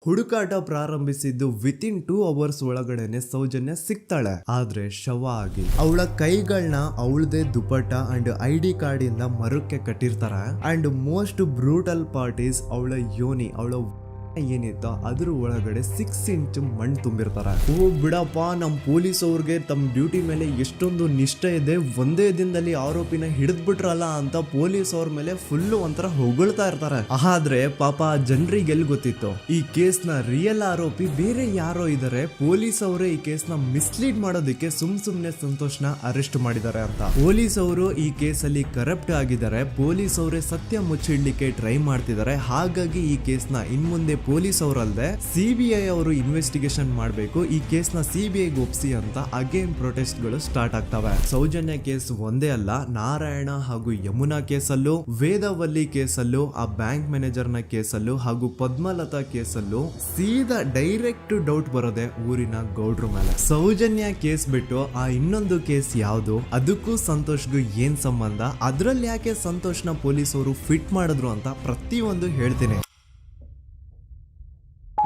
ಹುಡುಕಾಟ ಪ್ರಾರಂಭಿಸಿದ್ದು within 2 hours ಒಳಗಡೆನೆ ಸೌಜನ್ಯ ಸಿಗ್ತಾಳೆ. ಆದ್ರೆ ಶವ ಆಗಿ ಅವಳ ಕೈಗಳನ್ನ ಅವಳದೇ ದುಪಟ್ಟ ಅಂಡ್ ID ಕಾರ್ಡ್ ಇಂದ ಮರಕ್ಕೆ ಕಟ್ಟಿರ್ತಾರೆ. And most brutal part is ಅವಳ ಯೋನಿ, ಅವಳ ಏನಿತ್ತು ಅದ್ರ ಒಳಗಡೆ 6 ಇಂಚ್ ಮಣ್ಣು ತುಂಬಿರ್ತಾರೆ. ಓ ಬಿಡಪ್ಪ, ನಮ್ ಪೊಲೀಸ್ ಅವ್ರಿಗೆ ತಮ್ಮ ಡ್ಯೂಟಿ ಮೇಲೆ ಎಷ್ಟೊಂದು ನಿಷ್ಠೆ ಇದೆ, ಒಂದೇ ದಿನದಲ್ಲಿ ಆರೋಪಿನ ಹಿಡಿದ್ಬಿಟ್ರಲ್ಲ ಅಂತ ಪೊಲೀಸ್ ಅವ್ರ ಮೇಲೆ ಫುಲ್ ಒಂಥರ ಹೊಗಳ್ತಾ ಇರ್ತಾರೆ. ಆದ್ರೆ ಪಾಪ ಜನರಿಗೆ ಎಲ್ಲಿ ಗೊತ್ತಿತ್ತು ಈ ಕೇಸ್ ನ ರಿಯಲ್ ಆರೋಪಿ ಬೇರೆ ಯಾರೋ ಇದಾರೆ, ಪೊಲೀಸ್ ಅವರೇ ಈ ಕೇಸ್ ನ ಮಿಸ್ಲೀಡ್ ಮಾಡೋದಕ್ಕೆ ಸುಮ್ನೆ ಸಂತೋಷ್ನ ಅರೆಸ್ಟ್ ಮಾಡಿದ್ದಾರೆ ಅಂತ. ಪೊಲೀಸ್ ಅವರು ಈ ಕೇಸ್ ಅಲ್ಲಿ ಕರಪ್ಟ್ ಆಗಿದ್ದಾರೆ, ಪೊಲೀಸ್ ಅವರೇ ಸತ್ಯ ಮುಚ್ಚಿಡ್ಲಿಕ್ಕೆ ಟ್ರೈ ಮಾಡ್ತಿದ್ದಾರೆ. ಹಾಗಾಗಿ ಈ ಕೇಸ್ ನ ಇನ್ಮುಂದೆ ಪೊಲೀಸ್ ಅವರಲ್ಲದೆ CBI ಅವರು ಇನ್ವೆಸ್ಟಿಗೇಷನ್ ಮಾಡಬೇಕು, ಈ ಕೇಸ್ ನ CBI ಒಪ್ಸಿ ಅಂತ ಅಗೇನ್ ಪ್ರೊಟೆಸ್ಟ್ ಗಳು ಸ್ಟಾರ್ಟ್ ಆಗ್ತವೆ. ಸೌಜನ್ಯ ಕೇಸ್ ಒಂದೇ ಅಲ್ಲ, ನಾರಾಯಣ ಹಾಗೂ ಯಮುನಾ ಕೇಸಲ್ಲೂ, ವೇದವಲ್ಲಿ ಕೇಸಲ್ಲೂ, ಆ ಬ್ಯಾಂಕ್ ಮ್ಯಾನೇಜರ್ ನ ಕೇಸಲ್ಲೂ ಹಾಗೂ ಪದ್ಮಲತಾ ಕೇಸಲ್ಲೂ ಸೀದಾ ಡೈರೆಕ್ಟ್ ಡೌಟ್ ಬರೋದೆ ಊರಿನ ಗೌಡ್ರ ಮೇಲೆ. ಸೌಜನ್ಯ ಕೇಸ್ ಬಿಟ್ಟು ಆ ಇನ್ನೊಂದು ಕೇಸ್ ಯಾವುದು, ಅದಕ್ಕೂ ಸಂತೋಷ್ಗೂ ಏನ್ ಸಂಬಂಧ, ಅದ್ರಲ್ಲಿ ಯಾಕೆ ಸಂತೋಷ್ನ ಪೊಲೀಸ್ ಅವರು ಫಿಟ್ ಮಾಡಿದ್ರು ಅಂತ ಪ್ರತಿಯೊಂದು ಹೇಳ್ತೀನಿ.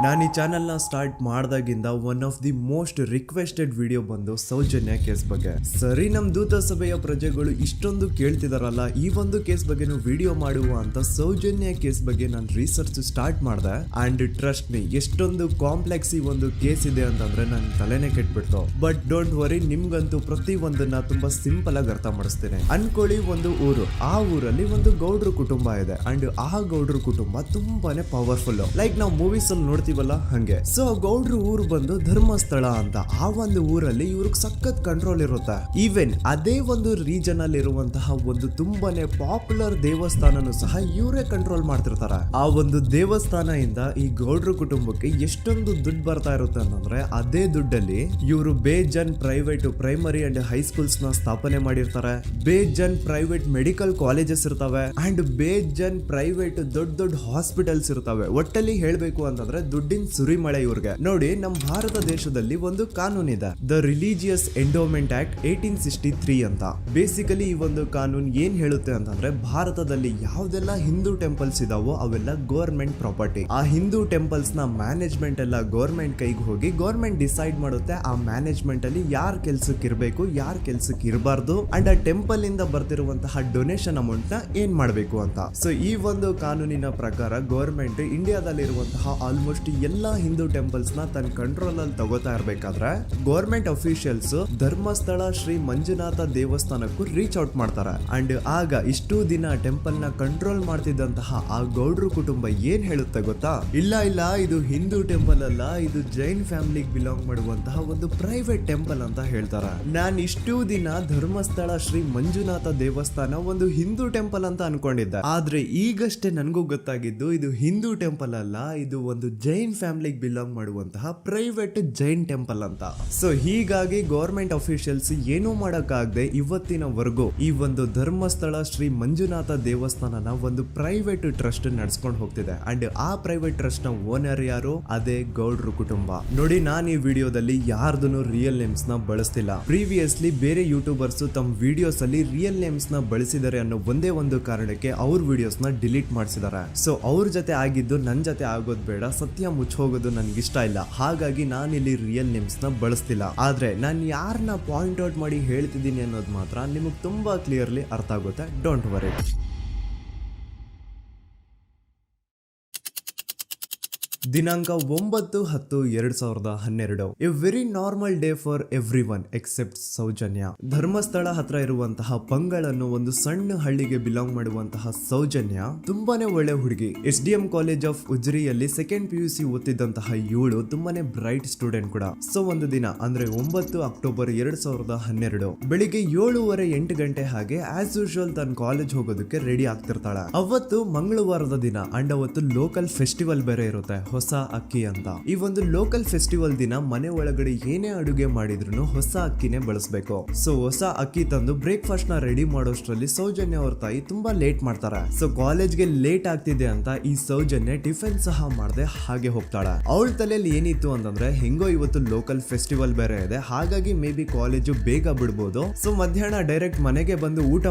ನಾನು ಈ ಚಾನೆಲ್ನ ಸ್ಟಾರ್ಟ್ ಮಾಡಿದಾಗಿಂದ one of the most requested video ಬಂದು ಸೌಜನ್ಯ ಕೇಸ್ ಬಗ್ಗೆ. ಸರಿ, ನಮ್ ದೂತ ಸಭೆಯ ಪ್ರಜೆಗಳು ಇಷ್ಟೊಂದು ಕೇಳ್ತಿದಾರಲ್ಲ, ಈ ಒಂದು ಕೇಸ್ ಬಗ್ಗೆನೂ ವಿಡಿಯೋ ಮಾಡುವ ಅಂತ ಸೌಜನ್ಯ ಕೇಸ್ ಬಗ್ಗೆ ನಾನು ರಿಸರ್ಚ್ ಸ್ಟಾರ್ಟ್ ಮಾಡಿದೆ. ಅಂಡ್ ಟ್ರಸ್ಟ್ ಮೀ, ಎಷ್ಟೊಂದು ಕಾಂಪ್ಲೆಕ್ಸ್ ಈ ಒಂದು ಕೇಸ್ ಇದೆ ಅಂತಂದ್ರೆ ನನ್ನ ತಲೆನೇ ಕೆಟ್ಬಿಡ್ತು. ಬಟ್ ಡೋಂಟ್ ವರಿ, ನಿಮ್ಗಂತೂ ಪ್ರತಿ ಒಂದನ್ನ ತುಂಬಾ ಸಿಂಪಲ್ ಆಗಿ ಅರ್ಥ ಮಾಡಿಸ್ತೇನೆ. ಅನ್ಕೊಳ್ಳಿ, ಒಂದು ಊರು, ಆ ಊರಲ್ಲಿ ಒಂದು ಗೌಡ್ರ ಕುಟುಂಬ ಇದೆ. ಅಂಡ್ ಆ ಗೌಡ್ರ ಕುಟುಂಬ ತುಂಬಾನೇ ಪವರ್ಫುಲ್, ಲೈಕ್ ನಾವು ಮೂವೀಸ್ ಅಲ್ಲಿ ನೋಡ್ತೀವಲ್ಲ ಹಂಗೆ. ಸೊ ಗೌಡ್ರು ಊರು ಬಂದು ಧರ್ಮಸ್ಥಳ ಅಂತ. ಆ ಒಂದು ಊರಲ್ಲಿ ಇವ್ರಿಗೆ ಸಖತ್ ಕಂಟ್ರೋಲ್ ಇರುತ್ತೆ. ಈವನ್ ಅದೇ ಒಂದು ರೀಜನ್ ಅಲ್ಲಿ ಇರುವಂತಹ ಒಂದು ತುಂಬಾನೇ ಪಾಪ್ಯುಲರ್ ದೇವಸ್ಥಾನನು ಸಹ ಇವರೇ ಕಂಟ್ರೋಲ್ ಮಾಡ್ತಿರ್ತಾರೆ. ಆ ಒಂದು ದೇವಸ್ಥಾನ ಇಂದ ಈ ಗೌಡ್ರ ಕುಟುಂಬಕ್ಕೆ ಎಷ್ಟೊಂದು ದುಡ್ಡು ಬರ್ತಾ ಇರುತ್ತೆ ಅಂತಂದ್ರೆ, ಅದೇ ದುಡ್ಡಲ್ಲಿ ಇವರು ಬೇಜನ್ ಪ್ರೈವೇಟ್ ಪ್ರೈಮರಿ ಅಂಡ್ ಹೈಸ್ಕೂಲ್ಸ್ ನ ಸ್ಥಾಪನೆ ಮಾಡಿರ್ತಾರೆ, ಬೇಜನ್ ಪ್ರೈವೇಟ್ ಮೆಡಿಕಲ್ ಕಾಲೇಜಸ್ ಇರ್ತವೆ, ಅಂಡ್ ಬೇಜನ್ ಪ್ರೈವೇಟ್ ದೊಡ್ಡ ಹಾಸ್ಪಿಟಲ್ಸ್ ಇರ್ತವೆ. ಒಟ್ಟಲ್ಲಿ ಹೇಳ್ಬೇಕು ಅಂತಂದ್ರೆ ದುಡ್ಡಿನ ಸುರಿಮಳೆ ಇವ್ರಿಗೆ. ನೋಡಿ, ನಮ್ಮ ಭಾರತ ದೇಶದಲ್ಲಿ ಒಂದು ಕಾನೂನಿದೆ, ದ ರಿಲಿಜಿಯಸ್ ಎಂಡೋಮೆಂಟ್ ಆಕ್ಟ್ 1863 ಅಂತ. ಬೇಸಿಕಲಿ ಈ ಒಂದು ಕಾನೂನು ಏನ್ ಹೇಳುತ್ತೆ ಅಂತಂದ್ರೆ, ಭಾರತದಲ್ಲಿ ಯಾವ್ದೆಲ್ಲ ಹಿಂದೂ ಟೆಂಪಲ್ಸ್ ಇದಾವೋ ಅವೆಲ್ಲ ಗವರ್ಮೆಂಟ್ ಪ್ರಾಪರ್ಟಿ. ಆ ಹಿಂದೂ ಟೆಂಪಲ್ಸ್ ನ ಮ್ಯಾನೇಜ್ಮೆಂಟ್ ಎಲ್ಲ ಗವರ್ಮೆಂಟ್ ಕೈಗೆ ಹೋಗಿ ಗವರ್ಮೆಂಟ್ ಡಿಸೈಡ್ ಮಾಡುತ್ತೆ ಆ ಮ್ಯಾನೇಜ್ಮೆಂಟ್ ಅಲ್ಲಿ ಯಾರ್ ಕೆಲ್ಸಕ್ಕೆ ಇರಬೇಕು, ಯಾರ್ ಕೆಲ್ಸಕ್ಕೆ ಇರಬಾರ್ದು, ಅಂಡ್ ಆ ಟೆಂಪಲ್ ಇಂದ ಬರ್ತಿರುವಂತಹ ಡೊನೇಷನ್ ಅಮೌಂಟ್ ನ ಏನ್ ಮಾಡಬೇಕು ಅಂತ. ಸೊ ಈ ಒಂದು ಕಾನೂನಿನ ಪ್ರಕಾರ ಗವರ್ಮೆಂಟ್ ಇಂಡಿಯಾದಲ್ಲಿ ಇರುವಂತಹ ಆಲ್ಮೋಸ್ಟ್ ಎಲ್ಲಾ ಹಿಂದೂ ಟೆಂಪಲ್ಸ್ ನ ತನ್ನ ಕಂಟ್ರೋಲ್ ಅಲ್ಲಿ ತಗೋತಾ ಇರ್ಬೇಕಾದ್ರೆ ಗವರ್ಮೆಂಟ್ ಅಫಿಷಿಯಲ್ಸ್ ಧರ್ಮಸ್ಥಳ ಶ್ರೀ ಮಂಜುನಾಥ ದೇವಸ್ಥಾನಕ್ಕೂ ರೀಚ್ ಔಟ್ ಮಾಡ್ತಾರೆ. ಅಂಡ್ ಆಗ ಇಷ್ಟು ದಿನ ಟೆಂಪಲ್ ನ ಕಂಟ್ರೋಲ್ ಮಾಡ್ತಿದ್ದಂತಹ ಆ ಗೌಡ್ರ ಕುಟುಂಬ ಏನ್ ಹೇಳುತ್ತೆ ಗೊತ್ತಾ, ಇಲ್ಲ ಇದು ಹಿಂದೂ ಟೆಂಪಲ್ ಅಲ್ಲ, ಇದು ಜೈನ್ ಫ್ಯಾಮಿಲಿಗೆ ಬಿಲಾಂಗ್ ಮಾಡುವಂತಹ ಒಂದು ಪ್ರೈವೇಟ್ ಟೆಂಪಲ್ ಅಂತ ಹೇಳ್ತಾರೆ. ನಾನು ಇಷ್ಟು ದಿನ ಧರ್ಮಸ್ಥಳ ಶ್ರೀ ಮಂಜುನಾಥ ದೇವಸ್ಥಾನ ಒಂದು ಹಿಂದೂ ಟೆಂಪಲ್ ಅಂತ ಅನ್ಕೊಂಡಿದ್ದೆ. ಆದ್ರೆ ಈಗಷ್ಟೇ ನನಗೂ ಗೊತ್ತಾಗಿದ್ದು ಇದು ಹಿಂದೂ ಟೆಂಪಲ್ ಅಲ್ಲ, ಇದು ಒಂದು ಜೈನ್ ಫ್ಯಾಮಿಲಿಗೆ ಬಿಲಾಂಗ್ ಮಾಡುವಂತಹ ಪ್ರೈವೇಟ್ ಜೈನ್ ಟೆಂಪಲ್ ಅಂತ. ಸೊ ಹೀಗಾಗಿ ಗವರ್ಮೆಂಟ್ ಅಫಿಷಿಯಲ್ಸ್ ಏನೂ ಮಾಡಕ್ಕಾಗದೆ ಇವತ್ತಿನವರೆಗೂ ಈ ಒಂದು ಧರ್ಮಸ್ಥಳ ಶ್ರೀ ಮಂಜುನಾಥ ದೇವಸ್ಥಾನನ ಒಂದು ಪ್ರೈವೇಟ್ ಟ್ರಸ್ಟ್ ನಡೆಸ್ಕೊಂಡು ಹೋಗ್ತಿದೆ. ಅಂಡ್ ಆ ಪ್ರೈವೇಟ್ ಟ್ರಸ್ಟ್ ನ ಓನರ್ ಯಾರು, ಅದೇ ಗೌಡ್ರ ಕುಟುಂಬ. ನೋಡಿ, ನಾನು ಈ ವಿಡಿಯೋದಲ್ಲಿ ಯಾರ್ದನ್ನು ರಿಯಲ್ ನೇಮ್ಸ್ ನ ಬಳಸ್ತಿಲ್ಲ. ಪ್ರೀವಿಯಸ್ಲಿ ಬೇರೆ ಯೂಟ್ಯೂಬರ್ಸ್ ತಮ್ಮ ವಿಡಿಯೋಸ್ ಅಲ್ಲಿ ರಿಯಲ್ ನೇಮ್ಸ್ ನ ಬಳಸಿದ್ದಾರೆ ಅನ್ನೋ ಒಂದೇ ಒಂದು ಕಾರಣಕ್ಕೆ ಅವ್ರ ವಿಡಿಯೋಸ್ ನ ಡಿಲೀಟ್ ಮಾಡಿಸಿದ್ದಾರೆ. ಸೊ ಅವ್ರ ಜೊತೆ ಆಗಿದ್ದು ನನ್ ಜೊತೆ ಆಗೋದು ಬೇಡ, ಸತ್ಯ ಮುಚ್ಚೋಗೋದು ನನ್ಗೆ ಇಷ್ಟ ಇಲ್ಲ. ಹಾಗಾಗಿ ನಾನು ಇಲ್ಲಿ ರಿಯಲ್ ನೇಮ್ಸ್ ನ ಬಳಸ್ತಿಲ್ಲ. ಆದ್ರೆ ನಾನು ಯಾರನ್ನ ಪಾಯಿಂಟ್ ಔಟ್ ಮಾಡಿ ಹೇಳ್ತಿದ್ದೀನಿ ಅನ್ನೋದು ಮಾತ್ರ ನಿಮಗೆ ತುಂಬಾ ಕ್ಲಿಯರ್ಲಿ ಅರ್ಥ ಆಗುತ್ತೆ. Don't worry. ದಿನಾಂಕ 9/10/2012. A very normal day for everyone except Soujanya. Dharmasthala ಹತ್ರ ಇರುವಂತಹ ಪಂಗಳ್ ಅನ್ನೋ ಒಂದು ಸಣ್ಣ ಹಳ್ಳಿಗೆ ಬಿಲಾಂಗ್ ಮಾಡುವಂತಹ ಸೌಜನ್ಯ ತುಂಬಾನೇ ಒಳ್ಳೆ ಹುಡುಗಿ. SDM ಕಾಲೇಜ್ ಆಫ್ ಉಜ್ರಿಯಲ್ಲಿ 2nd PUC ಓದ್ತಿದ್ದಂತಹ ಇವಳು ತುಂಬಾನೇ ಬ್ರೈಟ್ ಸ್ಟೂಡೆಂಟ್ ಕೂಡ. ಸೊ ಒಂದು ದಿನ ಅಂದ್ರೆ 9 ಅಕ್ಟೋಬರ್ 2012 ಬೆಳಿಗ್ಗೆ 7:30-8 ಗಂಟೆ ಹಾಗೆ ಆಸ್ ಯೂಶುವಲ್ ತನ್ನ ಕಾಲೇಜ್ ಹೋಗೋದಕ್ಕೆ ರೆಡಿ ಆಗ್ತಿರ್ತಾಳೆ. ಅವತ್ತು ಮಂಗಳವಾರದ ದಿನ ಅಂಡ್ ಅವತ್ತು ಲೋಕಲ್ ಫೆಸ್ಟಿವಲ್ ಬೇರೆ ಇರುತ್ತೆ, ಹೊಸ ಅಕ್ಕಿ ಅಂತ. ಈ ಒಂದು ಲೋಕಲ್ ಫೆಸ್ಟಿವಲ್ ದಿನ ಮನೆ ಒಳಗಡೆ ಏನೇ ಅಡುಗೆ ಮಾಡಿದ್ರು ಹೊಸ ಅಕ್ಕಿನೇ ಬಳಸಬೇಕು. ಸೊ ಹೊಸ ಅಕ್ಕಿ ತಂದು ಬ್ರೇಕ್ಫಾಸ್ಟ್ ನ ರೆಡಿ ಮಾಡೋಷ್ಟ್ರಲ್ಲಿ ಸೌಜನ್ಯ ಅವ್ರ ತಾಯಿ ತುಂಬಾ ಲೇಟ್ ಮಾಡ್ತಾರೆ. ಸೊ ಕಾಲೇಜ್ಗೆ ಲೇಟ್ ಆಗ್ತಿದೆ ಅಂತ ಈ ಸೌಜನ್ಯ ಟಿಫಿನ್ ಸಹ ಮಾಡದೆ ಹಾಗೆ ಹೋಗ್ತಾಳೆ. ಅವಳ ತಲೆಯಲ್ಲಿ ಏನಿತ್ತು ಅಂತಂದ್ರೆ, ಹೆಂಗೋ ಇವತ್ತು ಲೋಕಲ್ ಫೆಸ್ಟಿವಲ್ ಬೇರೆ ಇದೆ, ಹಾಗಾಗಿ ಮೇ ಬಿ ಕಾಲೇಜು ಬೇಗ ಬಿಡ್ಬೋದು, ಸೊ ಮಧ್ಯಾಹ್ನ ಡೈರೆಕ್ಟ್ ಮನೆಗೆ ಬಂದು ಊಟ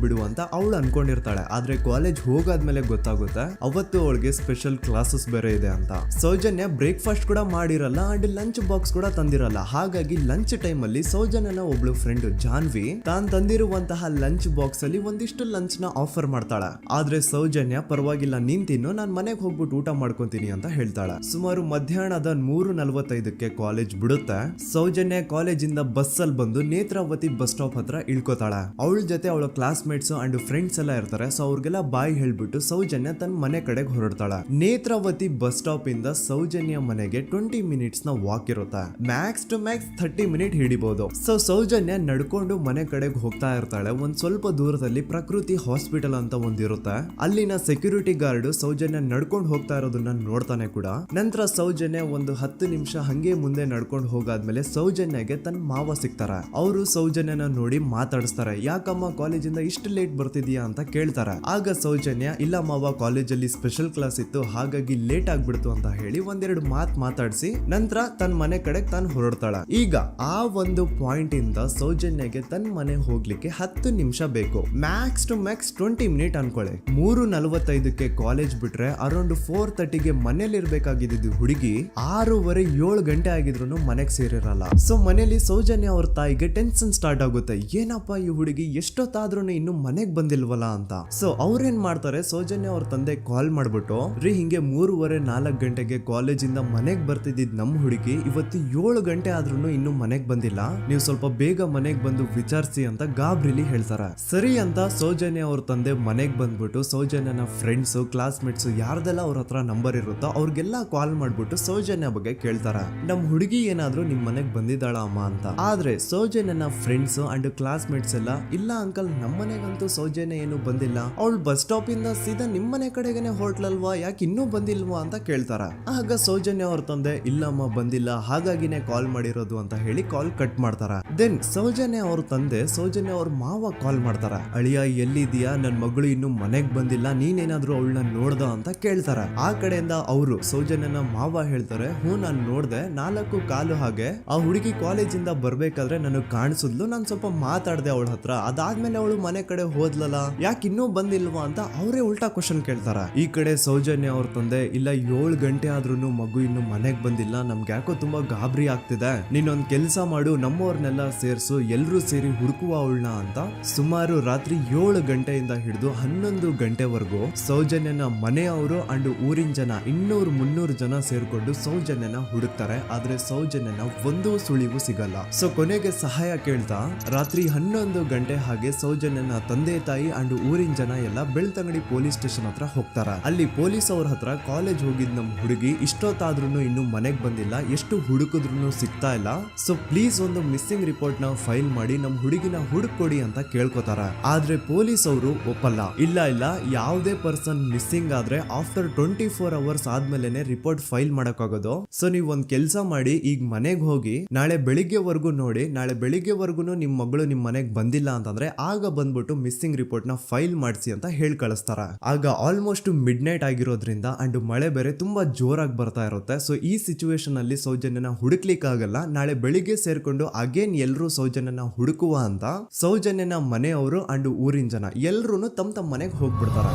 ಬಿಡುವ ಅಂತ ಅವಳು ಅನ್ಕೊಂಡಿರ್ತಾಳೆ. ಆದ್ರೆ ಕಾಲೇಜ್ ಹೋಗಾದ್ಮೇಲೆ ಗೊತ್ತಾಗುತ್ತೆ ಅವತ್ತು ಅವಳಿಗೆ ಸ್ಪೆಷಲ್ ಕ್ಲಾಸಸ್ ಬೇರೆ ಇದೆ ಅಂತ. ಸೌಜನ್ಯ ಬ್ರೇಕ್ಫಾಸ್ಟ್ ಕೂಡ ಮಾಡಿರಲ್ಲ ಅಂಡ್ ಲಂಚ್ ಬಾಕ್ಸ್ ಕೂಡ ತಂದಿರಲ್ಲ. ಹಾಗಾಗಿ ಲಂಚ್ ಟೈಮ್ ಅಲ್ಲಿ ಸೌಜನ್ಯನ ಒಬ್ಳು ಫ್ರೆಂಡ್ ಜಾನ್ವಿ ತಾನ್ ತಂದಿರುವಂತಹ ಲಂಚ್ ಬಾಕ್ಸ್ ಅಲ್ಲಿ ಒಂದಿಷ್ಟು ಲಂಚ್ ನ ಆಫರ್ ಮಾಡ್ತಾಳೆ. ಆದ್ರೆ ಸೌಜನ್ಯ ಪರವಾಗಿಲ್ಲ ನೀನ್ ತಿನ್ನು, ನಾನ್ ಮನೆಗೆ ಹೋಗ್ಬಿಟ್ಟು ಊಟ ಮಾಡ್ಕೊಂತೀನಿ ಅಂತ ಹೇಳ್ತಾಳೆ. ಸುಮಾರು ಮಧ್ಯಾಹ್ನದ 3:45ಕ್ಕೆ ಕಾಲೇಜ್ ಬಿಡುತ್ತೆ. ಸೌಜನ್ಯ ಕಾಲೇಜ್ ಇಂದ ಬಸ್ ಅಲ್ಲಿ ಬಂದು ನೇತ್ರಾವತಿ ಬಸ್ ಸ್ಟಾಪ್ ಹತ್ರ ಇಳ್ಕೋತಾಳೆ. ಅವಳ ಜೊತೆ ಅವಳ ಕ್ಲಾಸ್ ಮೇಟ್ಸ್ ಅಂಡ್ ಫ್ರೆಂಡ್ಸ್ ಎಲ್ಲ ಇರ್ತಾರೆ. ಸೊ ಅವ್ರಿಗೆಲ್ಲ ಬಾಯ್ ಹೇಳ್ಬಿಟ್ಟು ಸೌಜನ್ಯ ತನ್ನ ಮನೆ ಕಡೆಗೆ ಹೊರಡ್ತಾಳೆ. ನೇತ್ರಾವತಿ ಬಸ್ ಸ್ಟಾಪ್ ಇಂದ ಸೌಜನ್ಯ ಮನೆಗೆ 20 ಮಿನಿಟ್ಸ್ ನ ವಾಕ್ ಇರುತ್ತೆ. ಮ್ಯಾಕ್ಸ್ ಟು ಮ್ಯಾಕ್ಸ್ 30 ಮಿನಿಟ್ ಹಿಡಿಬಹುದು. ಸೊ ಸೌಜನ್ಯ ನಡ್ಕೊಂಡು ಮನೆ ಕಡೆಗೆ ಹೋಗ್ತಾ ಇರ್ತಾಳೆ. ಒಂದ್ ಸ್ವಲ್ಪ ದೂರದಲ್ಲಿ ಪ್ರಕೃತಿ ಹಾಸ್ಪಿಟಲ್ ಅಂತ ಒಂದಿರುತ್ತೆ. ಅಲ್ಲಿನ ಸೆಕ್ಯೂರಿಟಿ ಗಾರ್ಡ್ ಸೌಜನ್ಯ ನಡ್ಕೊಂಡು ಹೋಗ್ತಾ ಇರೋದನ್ನ ನೋಡ್ತಾನೆ ಕೂಡ. ನಂತರ ಸೌಜನ್ಯ ಒಂದು 10 ನಿಮಿಷ ಹಂಗೆ ಮುಂದೆ ನಡ್ಕೊಂಡು ಹೋಗಾದ್ಮೇಲೆ ಸೌಜನ್ಯಗೆ ತನ್ನ ಮಾವ ಸಿಗ್ತಾರೆ. ಅವರು ಸೌಜನ್ಯನ ನೋಡಿ ಮಾತಾಡಿಸ್ತಾರೆ. ಯಾಕಮ್ಮ ಕಾಲೇಜಿಂದ ಇಷ್ಟು ಲೇಟ್ ಬರ್ತಿದೀಯಾ ಅಂತ ಕೇಳ್ತಾರೆ. ಆಗ ಸೌಜನ್ಯ ಇಲ್ಲ ಮಾವ, ಕಾಲೇಜಲ್ಲಿ ಸ್ಪೆಷಲ್ ಕ್ಲಾಸ್ ಇತ್ತು ಹಾಗಾಗಿ ಲೇಟ್ ಆಗ್ಬಿಡ್ತು ಅಂತ ಹೇಳಿ ಒಂದೆರಡು ಮಾತಾಡಿಸಿ ನಂತರ ತನ್ನ ಮನೆ ಕಡೆ ತಾನು ಹೊರಡ್ತಾಳೆ. ಈಗ ಆ ಒಂದು ಪಾಯಿಂಟ್ ಇಂದ ಸೌಜನ್ಯಗೆ ತನ್ನ ಮನೆ ಹೋಗ್ಲಿಕ್ಕೆ 10 ನಿಮಿಷ ಬೇಕು. ಮ್ಯಾಕ್ಸ್ ಟು ಮ್ಯಾಕ್ಸ್ 20 ಮಿನಿಟ್ ಅನ್ಕೊಳ್ಳಿ. 3:45ಕ್ಕೆ ಕಾಲೇಜ್ ಬಿಟ್ರೆ ಅರೌಂಡ್ 4:30ಗೆ ಮನೇಲಿ ಇರ್ಬೇಕಾಗಿದ್ದು ಹುಡುಗಿ 6:30-7 ಗಂಟೆ ಆಗಿದ್ರು ಮನೆಗೆ ಸೇರಿರಲ್ಲ. ಸೊ ಮನೇಲಿ ಸೌಜನ್ಯ ಅವ್ರ ತಾಯಿಗೆ ಟೆನ್ಷನ್ ಸ್ಟಾರ್ಟ್ ಆಗುತ್ತೆ. ಏನಪ್ಪಾ ಈ ಹುಡುಗಿ ಎಷ್ಟೊತ್ತಾದ್ರೂ ಇನ್ನು ಮನೆಗ್ ಬಂದಿಲ್ವಲ್ಲ ಅಂತ. ಸೊ ಅವ್ರೇನ್ ಮಾಡ್ತಾರೆ, ಸೌಜನ್ಯ ಅವ್ರ ತಂದೆ ಕಾಲ್ ಮಾಡ್ಬಿಟ್ಟು ರೀ ಹಿಂಗೆ 3:30-4 ಗಂಟೆಗೆ ಕಾಲೇಜಿಂದ ಮನೆಗ್ ಬರ್ತಿದ್ದಿದ್ ನಮ್ ಹುಡುಗಿ ಇವತ್ತು 7 ಗಂಟೆ ಆದ್ರೂ ಇನ್ನು ಮನೆಗ್ ಬಂದಿಲ್ಲ, ನೀವು ಸ್ವಲ್ಪ ಬೇಗ ಮನೆಗ್ ಬಂದು ವಿಚಾರಿಸಿ ಅಂತ ಗಾಬ್ರಿಲಿ ಹೇಳ್ತಾರೆ. ಸರಿ ಅಂತ ಸೌಜನ್ಯ ಅವ್ರ ತಂದೆ ಮನೆಗ್ ಬಂದ್ಬಿಟ್ಟು ಸೌಜನ್ಯನ ಫ್ರೆಂಡ್ಸ್ ಕ್ಲಾಸ್ ಮೇಟ್ಸ್ ಯಾರ್ದೆಲ್ಲ ಅವ್ರ ಹತ್ರ ನಂಬರ್ ಇರುತ್ತೋ ಅವ್ರಿಗೆಲ್ಲ ಕಾಲ್ ಮಾಡ್ಬಿಟ್ಟು ಸೌಜನ್ಯ ಬಗ್ಗೆ ಕೇಳ್ತಾರೆ. ನಮ್ ಹುಡುಗಿ ಏನಾದ್ರೂ ನಿಮ್ ಮನೆಗ್ ಬಂದಿದ್ದಾಳ ಅಮ್ಮ ಅಂತ. ಆದ್ರೆ ಸೌಜನ್ಯನ ಫ್ರೆಂಡ್ಸ್ ಅಂಡ್ ಕ್ಲಾಸ್ ಮೇಟ್ಸ್ ಎಲ್ಲ ಇಲ್ಲ ಅಂಕಲ್ ನಮ್ ಮನೆಗಂತೂ ಸೌಜನ್ಯ ಏನು ಬಂದಿಲ್ಲ, ಅವಳು ಬಸ್ ಸ್ಟಾಪ್ ಇಂದ ಸೀದಾ ನಿಮ್ ಮನೆ ಕಡೆಗೇನೆ ಹೊರಟ್ಲಲ್ವಾ, ಯಾಕೆ ಇನ್ನೂ ಬಂದಿಲ್ವಾ ಅಂತ ಕೇಳ್ತಾರ. ಆಗ ಸೌಜನ್ಯ ಅವ್ರ ತಂದೆ ಇಲ್ಲಮ್ಮ ಬಂದಿಲ್ಲ ಹಾಗಾಗಿನೇ ಕಾಲ್ ಮಾಡಿರೋದು ಅಂತ ಹೇಳಿ ಕಾಲ್ ಕಟ್ ಮಾಡ್ತಾರ. ದೆನ್ ಸೌಜನ್ಯ ಅವ್ರ ತಂದೆ ಸೌಜನ್ಯ ಅವ್ರ ಮಾವ ಕಾಲ್ ಮಾಡ್ತಾರ. ಅಳಿಯ ಎಲ್ಲಿದ್ಯಾ, ನನ್ ಮಗಳು ಇನ್ನು ಮನೆಗ್ ಬಂದಿಲ್ಲ, ನೀನೇನಾದ್ರೂ ಅವಳನ್ನ ನೋಡ್ದ ಅಂತ ಕೇಳ್ತಾರ. ಆ ಕಡೆಯಿಂದ ಅವರು ಸೌಜನ್ಯನ ಮಾವ ಹೇಳ್ತಾರೆ, ಹ್ಞೂ ನಾನ್ ನೋಡ್ದೆ, 4 ಕಾಲು ಹಾಗೆ ಆ ಹುಡುಗಿ ಕಾಲೇಜಿಂದ ಬರ್ಬೇಕಾದ್ರೆ ನನಗ್ ಕಾಣಿಸಿದ್ಲು, ನಾನ್ ಸ್ವಲ್ಪ ಮಾತಾಡ್ದೆ ಅವಳ ಹತ್ರ, ಅದಾದ್ಮೇಲೆ ಅವಳು ಮನೆ ಕಡೆ ಹೋದ್ಲಲ್ಲ, ಯಾಕೆ ಇನ್ನೂ ಬಂದಿಲ್ವಾ ಅಂತ ಅವರೇ ಉಲ್ಟಾ ಕ್ವಶನ್ ಕೇಳ್ತಾರ. ಈ ಕಡೆ ಸೌಜನ್ಯ ಅವ್ರ ತಂದೆ ಇಲ್ಲ 7 ಗಂಟೆ ಆದ್ರೂ ಮಗು ಇನ್ನು ಮನೆಗ್ ಬಂದಿಲ್ಲ, ನಮ್ಗೆ ಯಾಕೋ ತುಂಬಾ ಗಾಬರಿ ಆಗ್ತಿದೆ, ನೀನೊಂದ್ ಕೆಲ್ಸ ಮಾಡು, ನಮ್ಮವ್ರನ್ನೆಲ್ಲ ಸೇರ್ಸು, ಎಲ್ರೂ ಸೇರಿ ಹುಡುಕುವ ಅವಳನ್ನ ಅಂತ ಸುಮಾರು ರಾತ್ರಿ 7 ಗಂಟೆಯಿಂದ ಹಿಡಿದು 11 ಗಂಟೆವರೆಗೂ ಸೌಜನ್ಯನ ಮನೆಯವರು ಅಂಡ್ ಊರಿನ ಜನ 200-300 ಜನ ಸೇರ್ಕೊಂಡು ಸೌಜನ್ಯನ ಹುಡುಕ್ತಾರೆ. ಆದ್ರೆ ಸೌಜನ್ಯನ ಒಂದು ಸುಳಿವು ಸಿಗಲ್ಲ. ಸೊ ಕೊನೆಗೆ ಸಹಾಯ ಕೇಳ್ತಾ ರಾತ್ರಿ 11 ಗಂಟೆ ಹಾಗೆ ಸೌಜನ್ಯನ ತಂದೆ ತಾಯಿ ಅಂಡ್ ಊರಿನ ಜನ ಎಲ್ಲ ಬೆಳ್ತಂಗಡಿ ಪೊಲೀಸ್ ಸ್ಟೇಷನ್ ಹತ್ರ ಹೋಗ್ತಾರ. ಅಲ್ಲಿ ಪೊಲೀಸ್ ಅವ್ರ ಹತ್ರ ಕಾಲೇಜ್ ಹೋಗಿದ್ ನಮ್ ಹುಡುಗಿ ಇಷ್ಟೊತ್ತಾದ್ರೂ ಇನ್ನು ಮನೆಗ್ ಬಂದಿಲ್ಲ, ಎಷ್ಟು ಹುಡುಕಿದ್ರು ಸಿಗ್ತಾ ಇಲ್ಲ, ಸೊ ಪ್ಲೀಸ್ ಒಂದು ಮಿಸ್ಸಿಂಗ್ ರಿಪೋರ್ಟ್ ನ ಫೈಲ್ ಮಾಡಿ ನಮ್ ಹುಡುಗಿನ ಹುಡುಕೊಡಿ ಅಂತ ಕೇಳ್ಕೊತಾರ. ಆದ್ರೆ ಪೊಲೀಸ್ ಅವರು ಒಪ್ಪಲ್ಲ. ಇಲ್ಲ ಯಾವುದೇ ಪರ್ಸನ್ ಮಿಸ್ಸಿಂಗ್ ಆದ್ರೆ ಆಫ್ಟರ್ 24 ಅವರ್ಸ್ ಆದ್ಮೇಲೆನೆ ರಿಪೋರ್ಟ್ ಫೈಲ್ ಮಾಡಕ್ಕಾಗೋದು. ಸೊ ನೀವ್ ಒಂದ್ ಕೆಲ್ಸ ಮಾಡಿ, ಈಗ ಮನೆಗ್ ಹೋಗಿ ನಾಳೆ ಬೆಳಿಗ್ಗೆವರೆಗೂ ನೋಡಿ, ನಾಳೆ ಬೆಳಿಗ್ಗೆವರೆಗೂ ನಿಮ್ ಮಗಳು ನಿಮ್ ಮನೆಗ್ ಬಂದಿಲ್ಲ ಅಂತಂದ್ರೆ ಆಗ ಬಂದ್ಬಿಟ್ಟು ಮಿಸ್ಸಿಂಗ್ ರಿಪೋರ್ಟ್ ನ ಫೈಲ್ ಮಾಡಿಸಿ ಅಂತ ಹೇಳಿ ಕಳಿಸ್ತಾರ. ಆಗ ಆಲ್ಮೋಸ್ಟ್ ಮಿಡ್ ನೈಟ್ ಆಗಿರೋದ್ರಿಂದ ಅಂಡ್ ಮಳೆ ಬೇರೆ ತುಂಬಾ ಜೋರಾಗಿ ಬರ್ತಾ ಇರುತ್ತೆ. ಸೊ ಈ ಸಿಚುವೇಶನ್ ಅಲ್ಲಿ ಸೌಜನ್ಯನ ಹುಡುಕ್ಲಿಕ್ಕೆ ಆಗಲ್ಲ. ನಾಳೆ ಬೆಳಿಗ್ಗೆ ಸೇರ್ಕೊಂಡು ಅಗೇನ್ ಎಲ್ರು ಸೌಜನ್ಯನ ಹುಡುಕುವ ಅಂತ ಸೌಜನ್ಯನ ಮನೆಯವರು ಅಂಡ್ ಊರಿನ ಜನ ಎಲ್ರು ತಮ್ಮ ಮನೆಗೆ ಹೋಗ್ಬಿಡ್ತಾರ.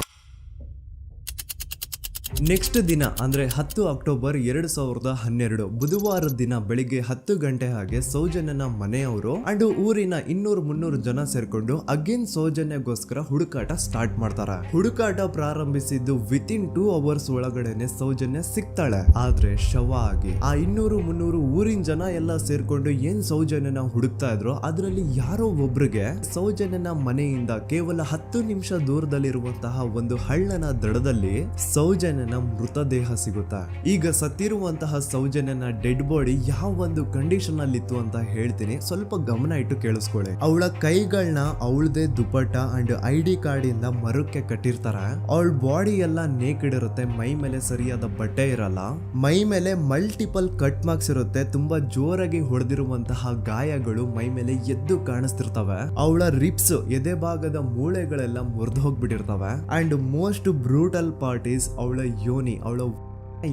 ನೆಕ್ಸ್ಟ್ ದಿನ ಅಂದ್ರೆ 10 ಅಕ್ಟೋಬರ್ 2012 ಬುಧವಾರದ ದಿನ ಬೆಳಿಗ್ಗೆ 10 ಗಂಟೆ ಹಾಗೆ ಸೌಜನ್ಯನ ಮನೆಯವರು ಅಂಡ್ ಊರಿನ 200-300 ಜನ ಸೇರ್ಕೊಂಡು ಅಗೇನ್ ಸೌಜನ್ಯಗೋಸ್ಕರ ಹುಡುಕಾಟ ಸ್ಟಾರ್ಟ್ ಮಾಡ್ತಾರ. ಹುಡುಕಾಟ ಪ್ರಾರಂಭಿಸಿದ್ದು ವಿತಿನ್ 2 ಅವರ್ಸ್ ಒಳಗಡೆನೆ ಸೌಜನ್ಯ ಸಿಗ್ತಾಳೆ. ಆದ್ರೆ ಶವ ಆಗಿ ಆ 200-300 ಊರಿನ ಜನ ಎಲ್ಲ ಸೇರ್ಕೊಂಡು ಏನ್ ಸೌಜನ್ಯನ ಹುಡುಕ್ತಾ ಇದ್ರು ಅದರಲ್ಲಿ ಯಾರೋ ಒಬ್ರಿಗೆ ಸೌಜನ್ಯನ ಮನೆಯಿಂದ ಕೇವಲ 10 ನಿಮಿಷ ದೂರದಲ್ಲಿರುವಂತಹ ಒಂದು ಹಳ್ಳನ ದಡದಲ್ಲಿ ಸೌಜನ್ಯ ಮೃತದೇಹ ಸಿಗುತ್ತಾ. ಈಗ ಸತ್ತಿರುವಂತಹ ಸೌಜನ್ಯನ ಡೆಡ್ ಬಾಡಿ ಯಾವ ಒಂದು ಕಂಡೀಷನ್ ಅಲ್ಲಿ ಇತ್ತು ಅಂತ ಹೇಳ್ತೀನಿ, ಸ್ವಲ್ಪ ಗಮನ ಇಟ್ಟು ಕೇಳಿಸ್ಕೊಳ್ಳಿ. ಅವಳ ಕೈಗಳನ್ನ ಅವಳದೇ ದುಪಟ್ಟ ಅಂಡ್ ID ಕಾರ್ಡ್ ಇಂದ ಮರಕ್ಕೆ ಕಟ್ಟಿರ್ತಾರ. ಅವಳ ಬಾಡಿ ಎಲ್ಲ ನೇಕೆಡ್ ಇರುತ್ತೆ, ಮೈ ಮೇಲೆ ಸರಿಯಾದ ಬಟ್ಟೆ ಇರಲ್ಲ, ಮೈ ಮೇಲೆ ಮಲ್ಟಿಪಲ್ ಕಟ್ ಮಾರ್ಕ್ಸ್ ಇರುತ್ತೆ, ತುಂಬಾ ಜೋರಾಗಿ ಹೊಡೆದಿರುವಂತಹ ಗಾಯಗಳು ಮೈ ಮೇಲೆ ಎದ್ದು ಕಾಣಿಸ್ತಿರ್ತವೆ. ಅವಳ ರಿಪ್ಸ್ ಎದೆ ಭಾಗದ ಮೂಳೆಗಳೆಲ್ಲ ಮುರಿದು ಹೋಗ್ಬಿಟ್ಟಿರ್ತವೆ. And most brutal part is ಅವಳ ಯೋನಿ, ಅವಳ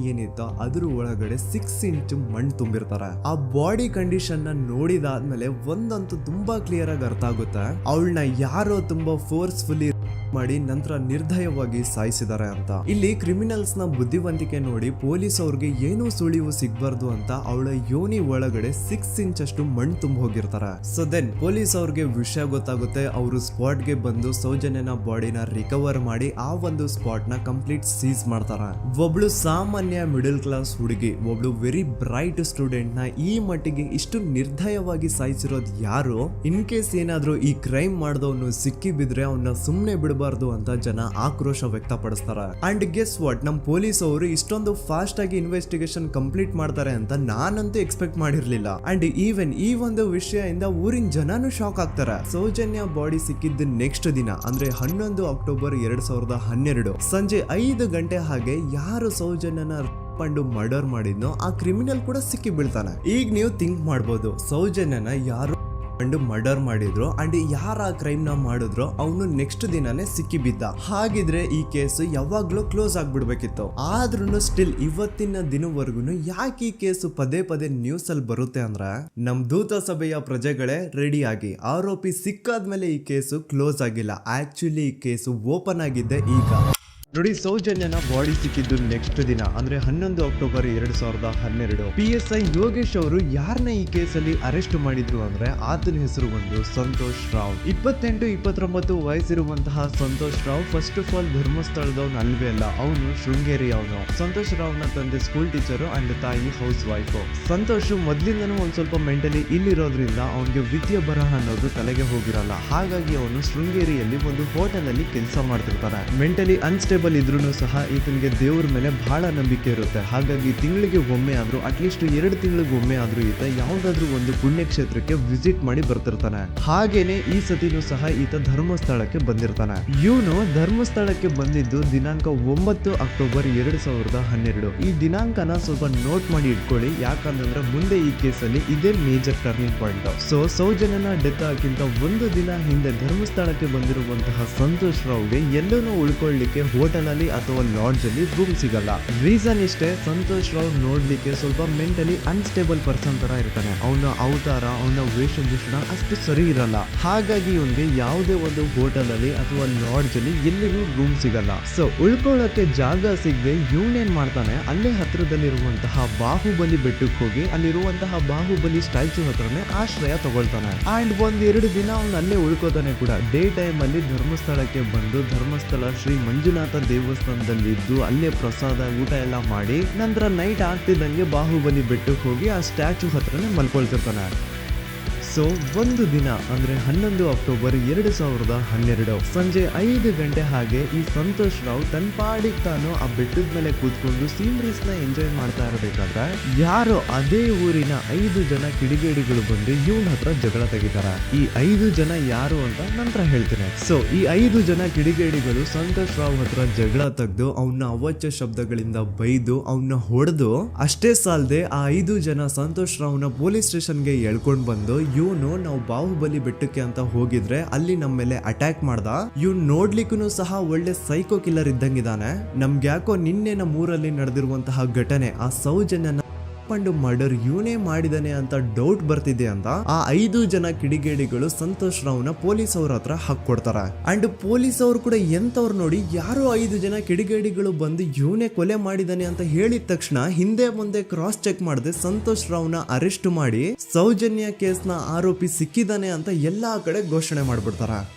ಏನಿತ್ತು ಅದ್ರ ಒಳಗಡೆ 6 ಇಂಚ್ ಮಣ್ಣು ತುಂಬಿರ್ತಾರೆ. ಆ ಬಾಡಿ ಕಂಡೀಷನ್ ನ ನೋಡಿದಾದ್ಮೇಲೆ ಒಂದಂತೂ ತುಂಬಾ ಕ್ಲಿಯರ್ ಆಗಿ ಅರ್ಥ ಆಗುತ್ತೆ, ಅವಳನ್ನ ಯಾರೋ ತುಂಬಾ ಫೋರ್ಸ್ಫುಲಿ ಮಾಡಿ ನಂತರ ನಿರ್ದಯವಾಗಿ ಸಾಯಿಸಿದ್ದಾರೆ ಅಂತ. ಇಲ್ಲಿ ಕ್ರಿಮಿನಲ್ಸ್ ನ ಬುದ್ಧಿವಂತಿಕೆ ನೋಡಿ ಪೊಲೀಸ್ ಅವ್ರಿಗೆ ಏನೂ ಸುಳಿವು ಸಿಗ್ಬಾರ್ದು ಅಂತ ಅವಳ ಯೋನಿ ಒಳಗಡೆ 6 ಇಂಚ್ ಅಷ್ಟು ಮಣ್ಣು ತುಂಬ ಹೋಗಿರ್ತಾರೆ. ಸೊ ದೆನ್ ಪೊಲೀಸ್ ಅವ್ರಿಗೆ ವಿಷಯ ಗೊತ್ತಾಗುತ್ತೆ. ಅವರು ಸ್ಪಾಟ್ ಗೆ ಬಂದು ಸೌಜನ್ಯನ ಬಾಡಿನ ರಿಕವರ್ ಮಾಡಿ ಆ ಒಂದು ಸ್ಪಾಟ್ ನ ಕಂಪ್ಲೀಟ್ ಸೀಸ್ ಮಾಡ್ತಾರೆ. ಒಬ್ಳು ಸಾಮಾನ್ಯ ಮಿಡಲ್ ಕ್ಲಾಸ್ ಹುಡುಗಿ, ಒಬ್ಳು ವೆರಿ ಬ್ರೈಟ್ ಸ್ಟೂಡೆಂಟ್ ನ ಈ ಮಟ್ಟಿಗೆ ಇಷ್ಟು ನಿರ್ದಯವಾಗಿ ಸಾಯಿಸಿರೋದು ಯಾರು? ಇನ್ ಕೇಸ್ ಏನಾದ್ರೂ ಈ ಕ್ರೈಮ್ ಮಾಡಿದವನು ಸಿಕ್ಕಿ ಬಿದ್ರೆ ಅವನ್ನ ಸುಮ್ನೆ ಬಿಡಬಾರ್ದು ಅಂತ ಜನ ಆಕ್ರೋಶ ವ್ಯಕ್ತಪಡಿಸ್ತಾರೆ. ಅಂಡ್ ಗೆಸ್ ವಾಟ್, ನಮ್ ಪೊಲೀಸ್ ಅವರು ಇಷ್ಟೊಂದು ಫಾಸ್ಟ್ ಆಗಿ ಇನ್ವೆಸ್ಟಿಗೇಷನ್ ಕಂಪ್ಲೀಟ್ ಮಾಡ್ತಾರೆ ಅಂತ ನಾನಂತೂ ಎಕ್ಸ್ಪೆಕ್ಟ್ ಮಾಡಿರ್ಲಿಲ್ಲ. ಅಂಡ್ ಈವನ್ ಈ ಒಂದು ವಿಷಯದಿಂದ ಊರಿನ ಜನನು ಶಾಕ್ ಆಗ್ತಾರೆ. ಸೌಜನ್ಯ ಬಾಡಿ ಸಿಕ್ಕಿದ್ದ ನೆಕ್ಸ್ಟ್ ದಿನ ಅಂದ್ರೆ 11 ಅಕ್ಟೋಬರ್ 2012 ಸಂಜೆ 5 ಗಂಟೆ ಹಾಗೆ ಯಾರು ಸೌಜನ್ಯನ ಪಂಡು ಮರ್ಡರ್ ಮಾಡಿದ್ನೋ ಆ ಕ್ರಿಮಿನಲ್ ಕೂಡ ಸಿಕ್ಕಿ ಬೀಳ್ತಾನೆ. ಈಗ ನೀವು ಥಿಂಕ್ ಮಾಡ್ಬೋದು, ಸೌಜನ್ಯನ ಯಾರು ಮರ್ಡರ್ ಮಾಡಿದ್ರು ಅಂಡ್ ಯಾರ ಕ್ರೈಮ್ ನ ಮಾಡಿದ್ರು ಅವನು ನೆಕ್ಸ್ಟ್ ದಿನಾನೇ ಸಿಕ್ಕಿ ಬಿದ್ದ. ಹಾಗಿದ್ರೆ ಈ ಕೇಸ್ ಯಾವಾಗ್ಲೂ ಕ್ಲೋಸ್ ಆಗ್ಬಿಡ್ಬೇಕಿತ್ತು. ಆದ್ರೂ ಸ್ಟಿಲ್ ಇವತ್ತಿನ ದಿನವರೆಗೂ ಯಾಕೆ ಈ ಕೇಸ್ ಪದೇ ಪದೇ ನ್ಯೂಸ್ ಅಲ್ಲಿ ಬರುತ್ತೆ ಅಂದ್ರೆ, ನಮ್ ದೂತ ಸಭೆಯ ಪ್ರಜೆಗಳೇ ರೆಡಿ ಆಗಿ, ಆರೋಪಿ ಸಿಕ್ಕಾದ್ಮೇಲೆ ಈ ಕೇಸು ಕ್ಲೋಸ್ ಆಗಿಲ್ಲ. ಆಕ್ಚುಲಿ ಈ ಕೇಸು ಓಪನ್ ಆಗಿದ್ದೆ ಈಗ. ನೋಡಿ, ಸೌಜನ್ಯನ ಬಾಡಿ ಸಿಕ್ಕಿದ್ದು ನೆಕ್ಸ್ಟ್ ದಿನ ಅಂದ್ರೆ 11 ಅಕ್ಟೋಬರ್ 2012. PSI ಯೋಗೇಶ್ ಅವರು ಯಾರನ್ನ ಈ ಕೇಸಲ್ಲಿ ಅರೆಸ್ಟ್ ಮಾಡಿದ್ರು ಅಂದ್ರೆ ಆತನ ಹೆಸರು ಒಂದು ಸಂತೋಷ್ ರಾವ್. 28-29 ವಯಸ್ಸಿರುವಂತಹ Santosh Rao first of all ಧರ್ಮಸ್ಥಳದವನು ಅಲ್ವೇ ಅಲ್ಲ, ಅವನು ಶೃಂಗೇರಿ ಅವನು. ಸಂತೋಷ್ ರಾವ್ ನ ತಂದೆ ಸ್ಕೂಲ್ ಟೀಚರು ಅಂಡ್ ತಾಯಿ ಹೌಸ್ ವೈಫ್. ಸಂತೋಷ್ ಮೊದ್ಲಿಂದನೂ ಒಂದ್ ಸ್ವಲ್ಪ ಮೆಂಟಲಿ ಇಲ್ಲಿರೋದ್ರಿಂದ ಅವನಿಗೆ ವಿದ್ಯೆ ಬರಹ ಅನ್ನೋದು ತಲೆಗೆ ಹೋಗಿರಲ್ಲ. ಹಾಗಾಗಿ ಅವನು ಶೃಂಗೇರಿಯಲ್ಲಿ ಒಂದು ಹೋಟೆಲ್ ಅಲ್ಲಿ ಕೆಲಸ ಮಾಡ್ತಿರ್ತಾನೆ. ಮೆಂಟಲಿ ಅನ್ಸ್ಟೇಬಲ್ ಇದ್ರೂ ಸಹ ಈತನಿಗೆ ದೇವ್ರ ಮೇಲೆ ಬಹಳ ನಂಬಿಕೆ ಇರುತ್ತೆ. ಹಾಗಾಗಿ ತಿಂಗಳಿಗೆ ಒಮ್ಮೆ ಆದ್ರೂ, ಅಟ್ಲೀಸ್ಟ್ 2 ತಿಂಗಳಿಗೆ ಒಮ್ಮೆ ಆದ್ರೂ ಈತ ಯಾವ್ದಾದ್ರು ಒಂದು ಪುಣ್ಯಕ್ಷೇತ್ರಕ್ಕೆ ವಿಸಿಟ್ ಮಾಡಿ ಬರ್ತಿರ್ತಾನೆ. ಹಾಗೇನೆ ಈ ಸತಿನೂ ಸಹ ಈತ ಧರ್ಮಸ್ಥಳಕ್ಕೆ ಬಂದಿರ್ತಾನೆ. ಇವನು ಧರ್ಮಸ್ಥಳಕ್ಕೆ ಬಂದಿದ್ದು ದಿನಾಂಕ 9 ಅಕ್ಟೋಬರ್ 2012. ಈ ದಿನಾಂಕನ ಸ್ವಲ್ಪ ನೋಟ್ ಮಾಡಿ ಇಟ್ಕೊಳ್ಳಿ, ಯಾಕಂತಂದ್ರೆ ಮುಂದೆ ಈ ಕೇಸಲ್ಲಿ ಇದೇ ಮೇಜರ್ ಟರ್ನಿಂಗ್ ಪಾಯಿಂಟ್. ಸೊ ಸೌಜನ್ಯನ ಡೆತ್ ಆಗಿಂತ ಒಂದು ದಿನ ಹಿಂದೆ ಧರ್ಮಸ್ಥಳಕ್ಕೆ ಬಂದಿರುವಂತಹ ಸಂತೋಷ್ ರಾವ್ಗೆ ಎಲ್ಲೂ ಉಳ್ಕೊಳ್ಳಿಕ್ಕೆ ಹೋಟೆಲ್ ಅಲ್ಲಿ ಅಥವಾ ಲಾಡ್ಜ್ ಅಲ್ಲಿ ರೂಮ್ ಸಿಗಲ್ಲ. ರೀಸನ್ ಇಷ್ಟೇ, ಸಂತೋಷ್ ರಾವ್ ನೋಡ್ಲಿಕ್ಕೆ ಸ್ವಲ್ಪ ಮೆಂಟಲಿ ಅನ್ಸ್ಟೇಬಲ್ ಪರ್ಸನ್ ತರ ಇರ್ತಾನೆ. ಅವನ ಅವತಾರ, ಅವನ ವೇಷಭೂಷಣ ಅಷ್ಟು ಸರಿ ಇರಲ್ಲ. ಹಾಗಾಗಿ ಇವನ್ಗೆ ಯಾವುದೇ ಒಂದು ಹೋಟೆಲ್ ಅಲ್ಲಿ ಅಥವಾ ಲಾಡ್ಜ್ ಅಲ್ಲಿ ಎಲ್ಲಿಗೂ ರೂಮ್ ಸಿಗಲ್ಲ. ಸೊ ಉಳ್ಕೊಳ್ಳೋಕೆ ಜಾಗ ಸಿಗದೆ ಇವನೇನ್ ಮಾಡ್ತಾನೆ, ಅಲ್ಲೇ ಹತ್ರದಲ್ಲಿರುವಂತಹ ಬಾಹುಬಲಿ ಬೆಟ್ಟಕ್ಕೆ ಹೋಗಿ ಅಲ್ಲಿರುವಂತಹ ಬಾಹುಬಲಿ ಸ್ಟ್ಯಾಚ್ಯೂ ಹತ್ರನೇ ಆಶ್ರಯ ತಗೊಳ್ತಾನೆ. ಅಂಡ್ 1-2 ದಿನ ಅವನು ಅಲ್ಲೇ ಉಳ್ಕೋತಾನೆ ಕೂಡ. ಡೇ ಟೈಮ್ ಅಲ್ಲಿ ಧರ್ಮಸ್ಥಳಕ್ಕೆ ಬಂದು ಧರ್ಮಸ್ಥಳ ಶ್ರೀ ಮಂಜುನಾಥ ದೇವಸ್ಥಾನದಲ್ಲಿ ಇದ್ದು ಅಲ್ಲೇ ಪ್ರಸಾದ ಊಟ ಎಲ್ಲ ಮಾಡಿ ನಂತರ ನೈಟ್ ಆಗ್ತಿದ್ದಂಗೆ ಬಾಹುಬಲಿ ಬೆಟ್ಟಕ್ಕೆ ಹೋಗಿ ಆ ಸ್ಟ್ಯಾಚ್ಯೂ ಹತ್ರನೇ ಮಲ್ಕೊಳ್ತಿರ್ತಾನೆ. ಸೊ ಒಂದು ದಿನ ಅಂದ್ರೆ 11 ಅಕ್ಟೋಬರ್ 2012 ಸಂಜೆ 5 ಗಂಟೆ ಹಾಗೆ ಈ ಸಂತೋಷ್ ರಾವ್ ತನ್ನ ಪಾಡಿಗೆ ತಾನು ಆ ಬೆಟ್ಟದ ಮೇಲೆ ಕೂತ್ಕೊಂಡು ಸೀನರೀಸ್ ನ ಎಂಜಾಯ್ ಮಾಡ್ತಾ ಇರಬೇಕಾದ್ರೆ ಯಾರೋ ಅದೇ ಊರಿನ 5 ಜನ ಕಿಡಿಗೇಡಿಗಳು ಬಂದು ಇವನ ಹತ್ರ ಜಗಳ ತೆಗಿತಾರೆ. ಈ 5 ಜನ ಯಾರು ಅಂತ ನಂತರ ಹೇಳ್ತೀನಿ. ಸೊ ಈ 5 ಜನ ಕಿಡಿಗೇಡಿಗಳು ಸಂತೋಷ್ ರಾವ್ ಹತ್ರ ಜಗಳ ತೆಗೆದು ಅವನ ಅವಾಚ್ಯ ಶಬ್ದಗಳಿಂದ ಬೈದು ಅವನ್ನ ಹೊಡೆದು, ಅಷ್ಟೇ ಸಾಲದೆ ಆ 5 ಜನ ಸಂತೋಷ್ ರಾವ್ನ ಪೊಲೀಸ್ ಸ್ಟೇಷನ್ಗೆ ಎಳ್ಕೊಂಡ್ ಬಂದು ಇವನು ನಾವು ಬಾಹುಬಲಿ ಬೆಟ್ಟಕ್ಕೆ ಅಂತ ಹೋಗಿದ್ರೆ ಅಲ್ಲಿ ನಮ್ಮ ಮೇಲೆ ಅಟ್ಯಾಕ್ ಮಾಡ್ದ, ಇವ್ನು ನೋಡ್ಲಿಕ್ಕೂ ಸಹ ಒಳ್ಳೆ ಸೈಕೋ ಕಿಲ್ಲರ್ ಇದ್ದಂಗಿದಾನೆ, ನಮ್ಗೆ ಯಾಕೋ ನಿನ್ನೆ ನಮ್ಮ ಊರಲ್ಲಿ ನಡೆದಿರುವಂತಹ ಘಟನೆ ಆ ಸೌಜನ್ಯನ ಮರ್ಡರ್ ಇವನೇ ಮಾಡಿದಾನೆ ಅಂತ ಡೌಟ್ ಬರ್ತಿದೆ ಅಂತ ಆ 5 ಜನ ಕಿಡಿಗೇಡಿಗಳು ಸಂತೋಷ್ ರಾವ್ನ ಪೊಲೀಸ್ ಅವ್ರ ಹತ್ರ ಹಾಕೊಡ್ತಾರೆ. ಅಂಡ್ ಪೊಲೀಸ್ ಅವರು ಕೂಡ ಎಂತವ್ರು ನೋಡಿ, ಯಾರೋ 5 ಜನ ಕಿಡಿಗೇಡಿಗಳು ಬಂದು ಇವನೇ ಕೊಲೆ ಮಾಡಿದಾನೆ ಅಂತ ಹೇಳಿದ ತಕ್ಷಣ ಹಿಂದೆ ಮುಂದೆ ಕ್ರಾಸ್ ಚೆಕ್ ಮಾಡದೆ ಸಂತೋಷ್ ರಾವ್ನ ಅರೆಸ್ಟ್ ಮಾಡಿ ಸೌಜನ್ಯ ಕೇಸ್ನ ಆರೋಪಿ ಸಿಕ್ಕಿದಾನೆ ಅಂತ ಎಲ್ಲಾ ಕಡೆ ಘೋಷಣೆ ಮಾಡ್ಬಿಡ್ತಾರ.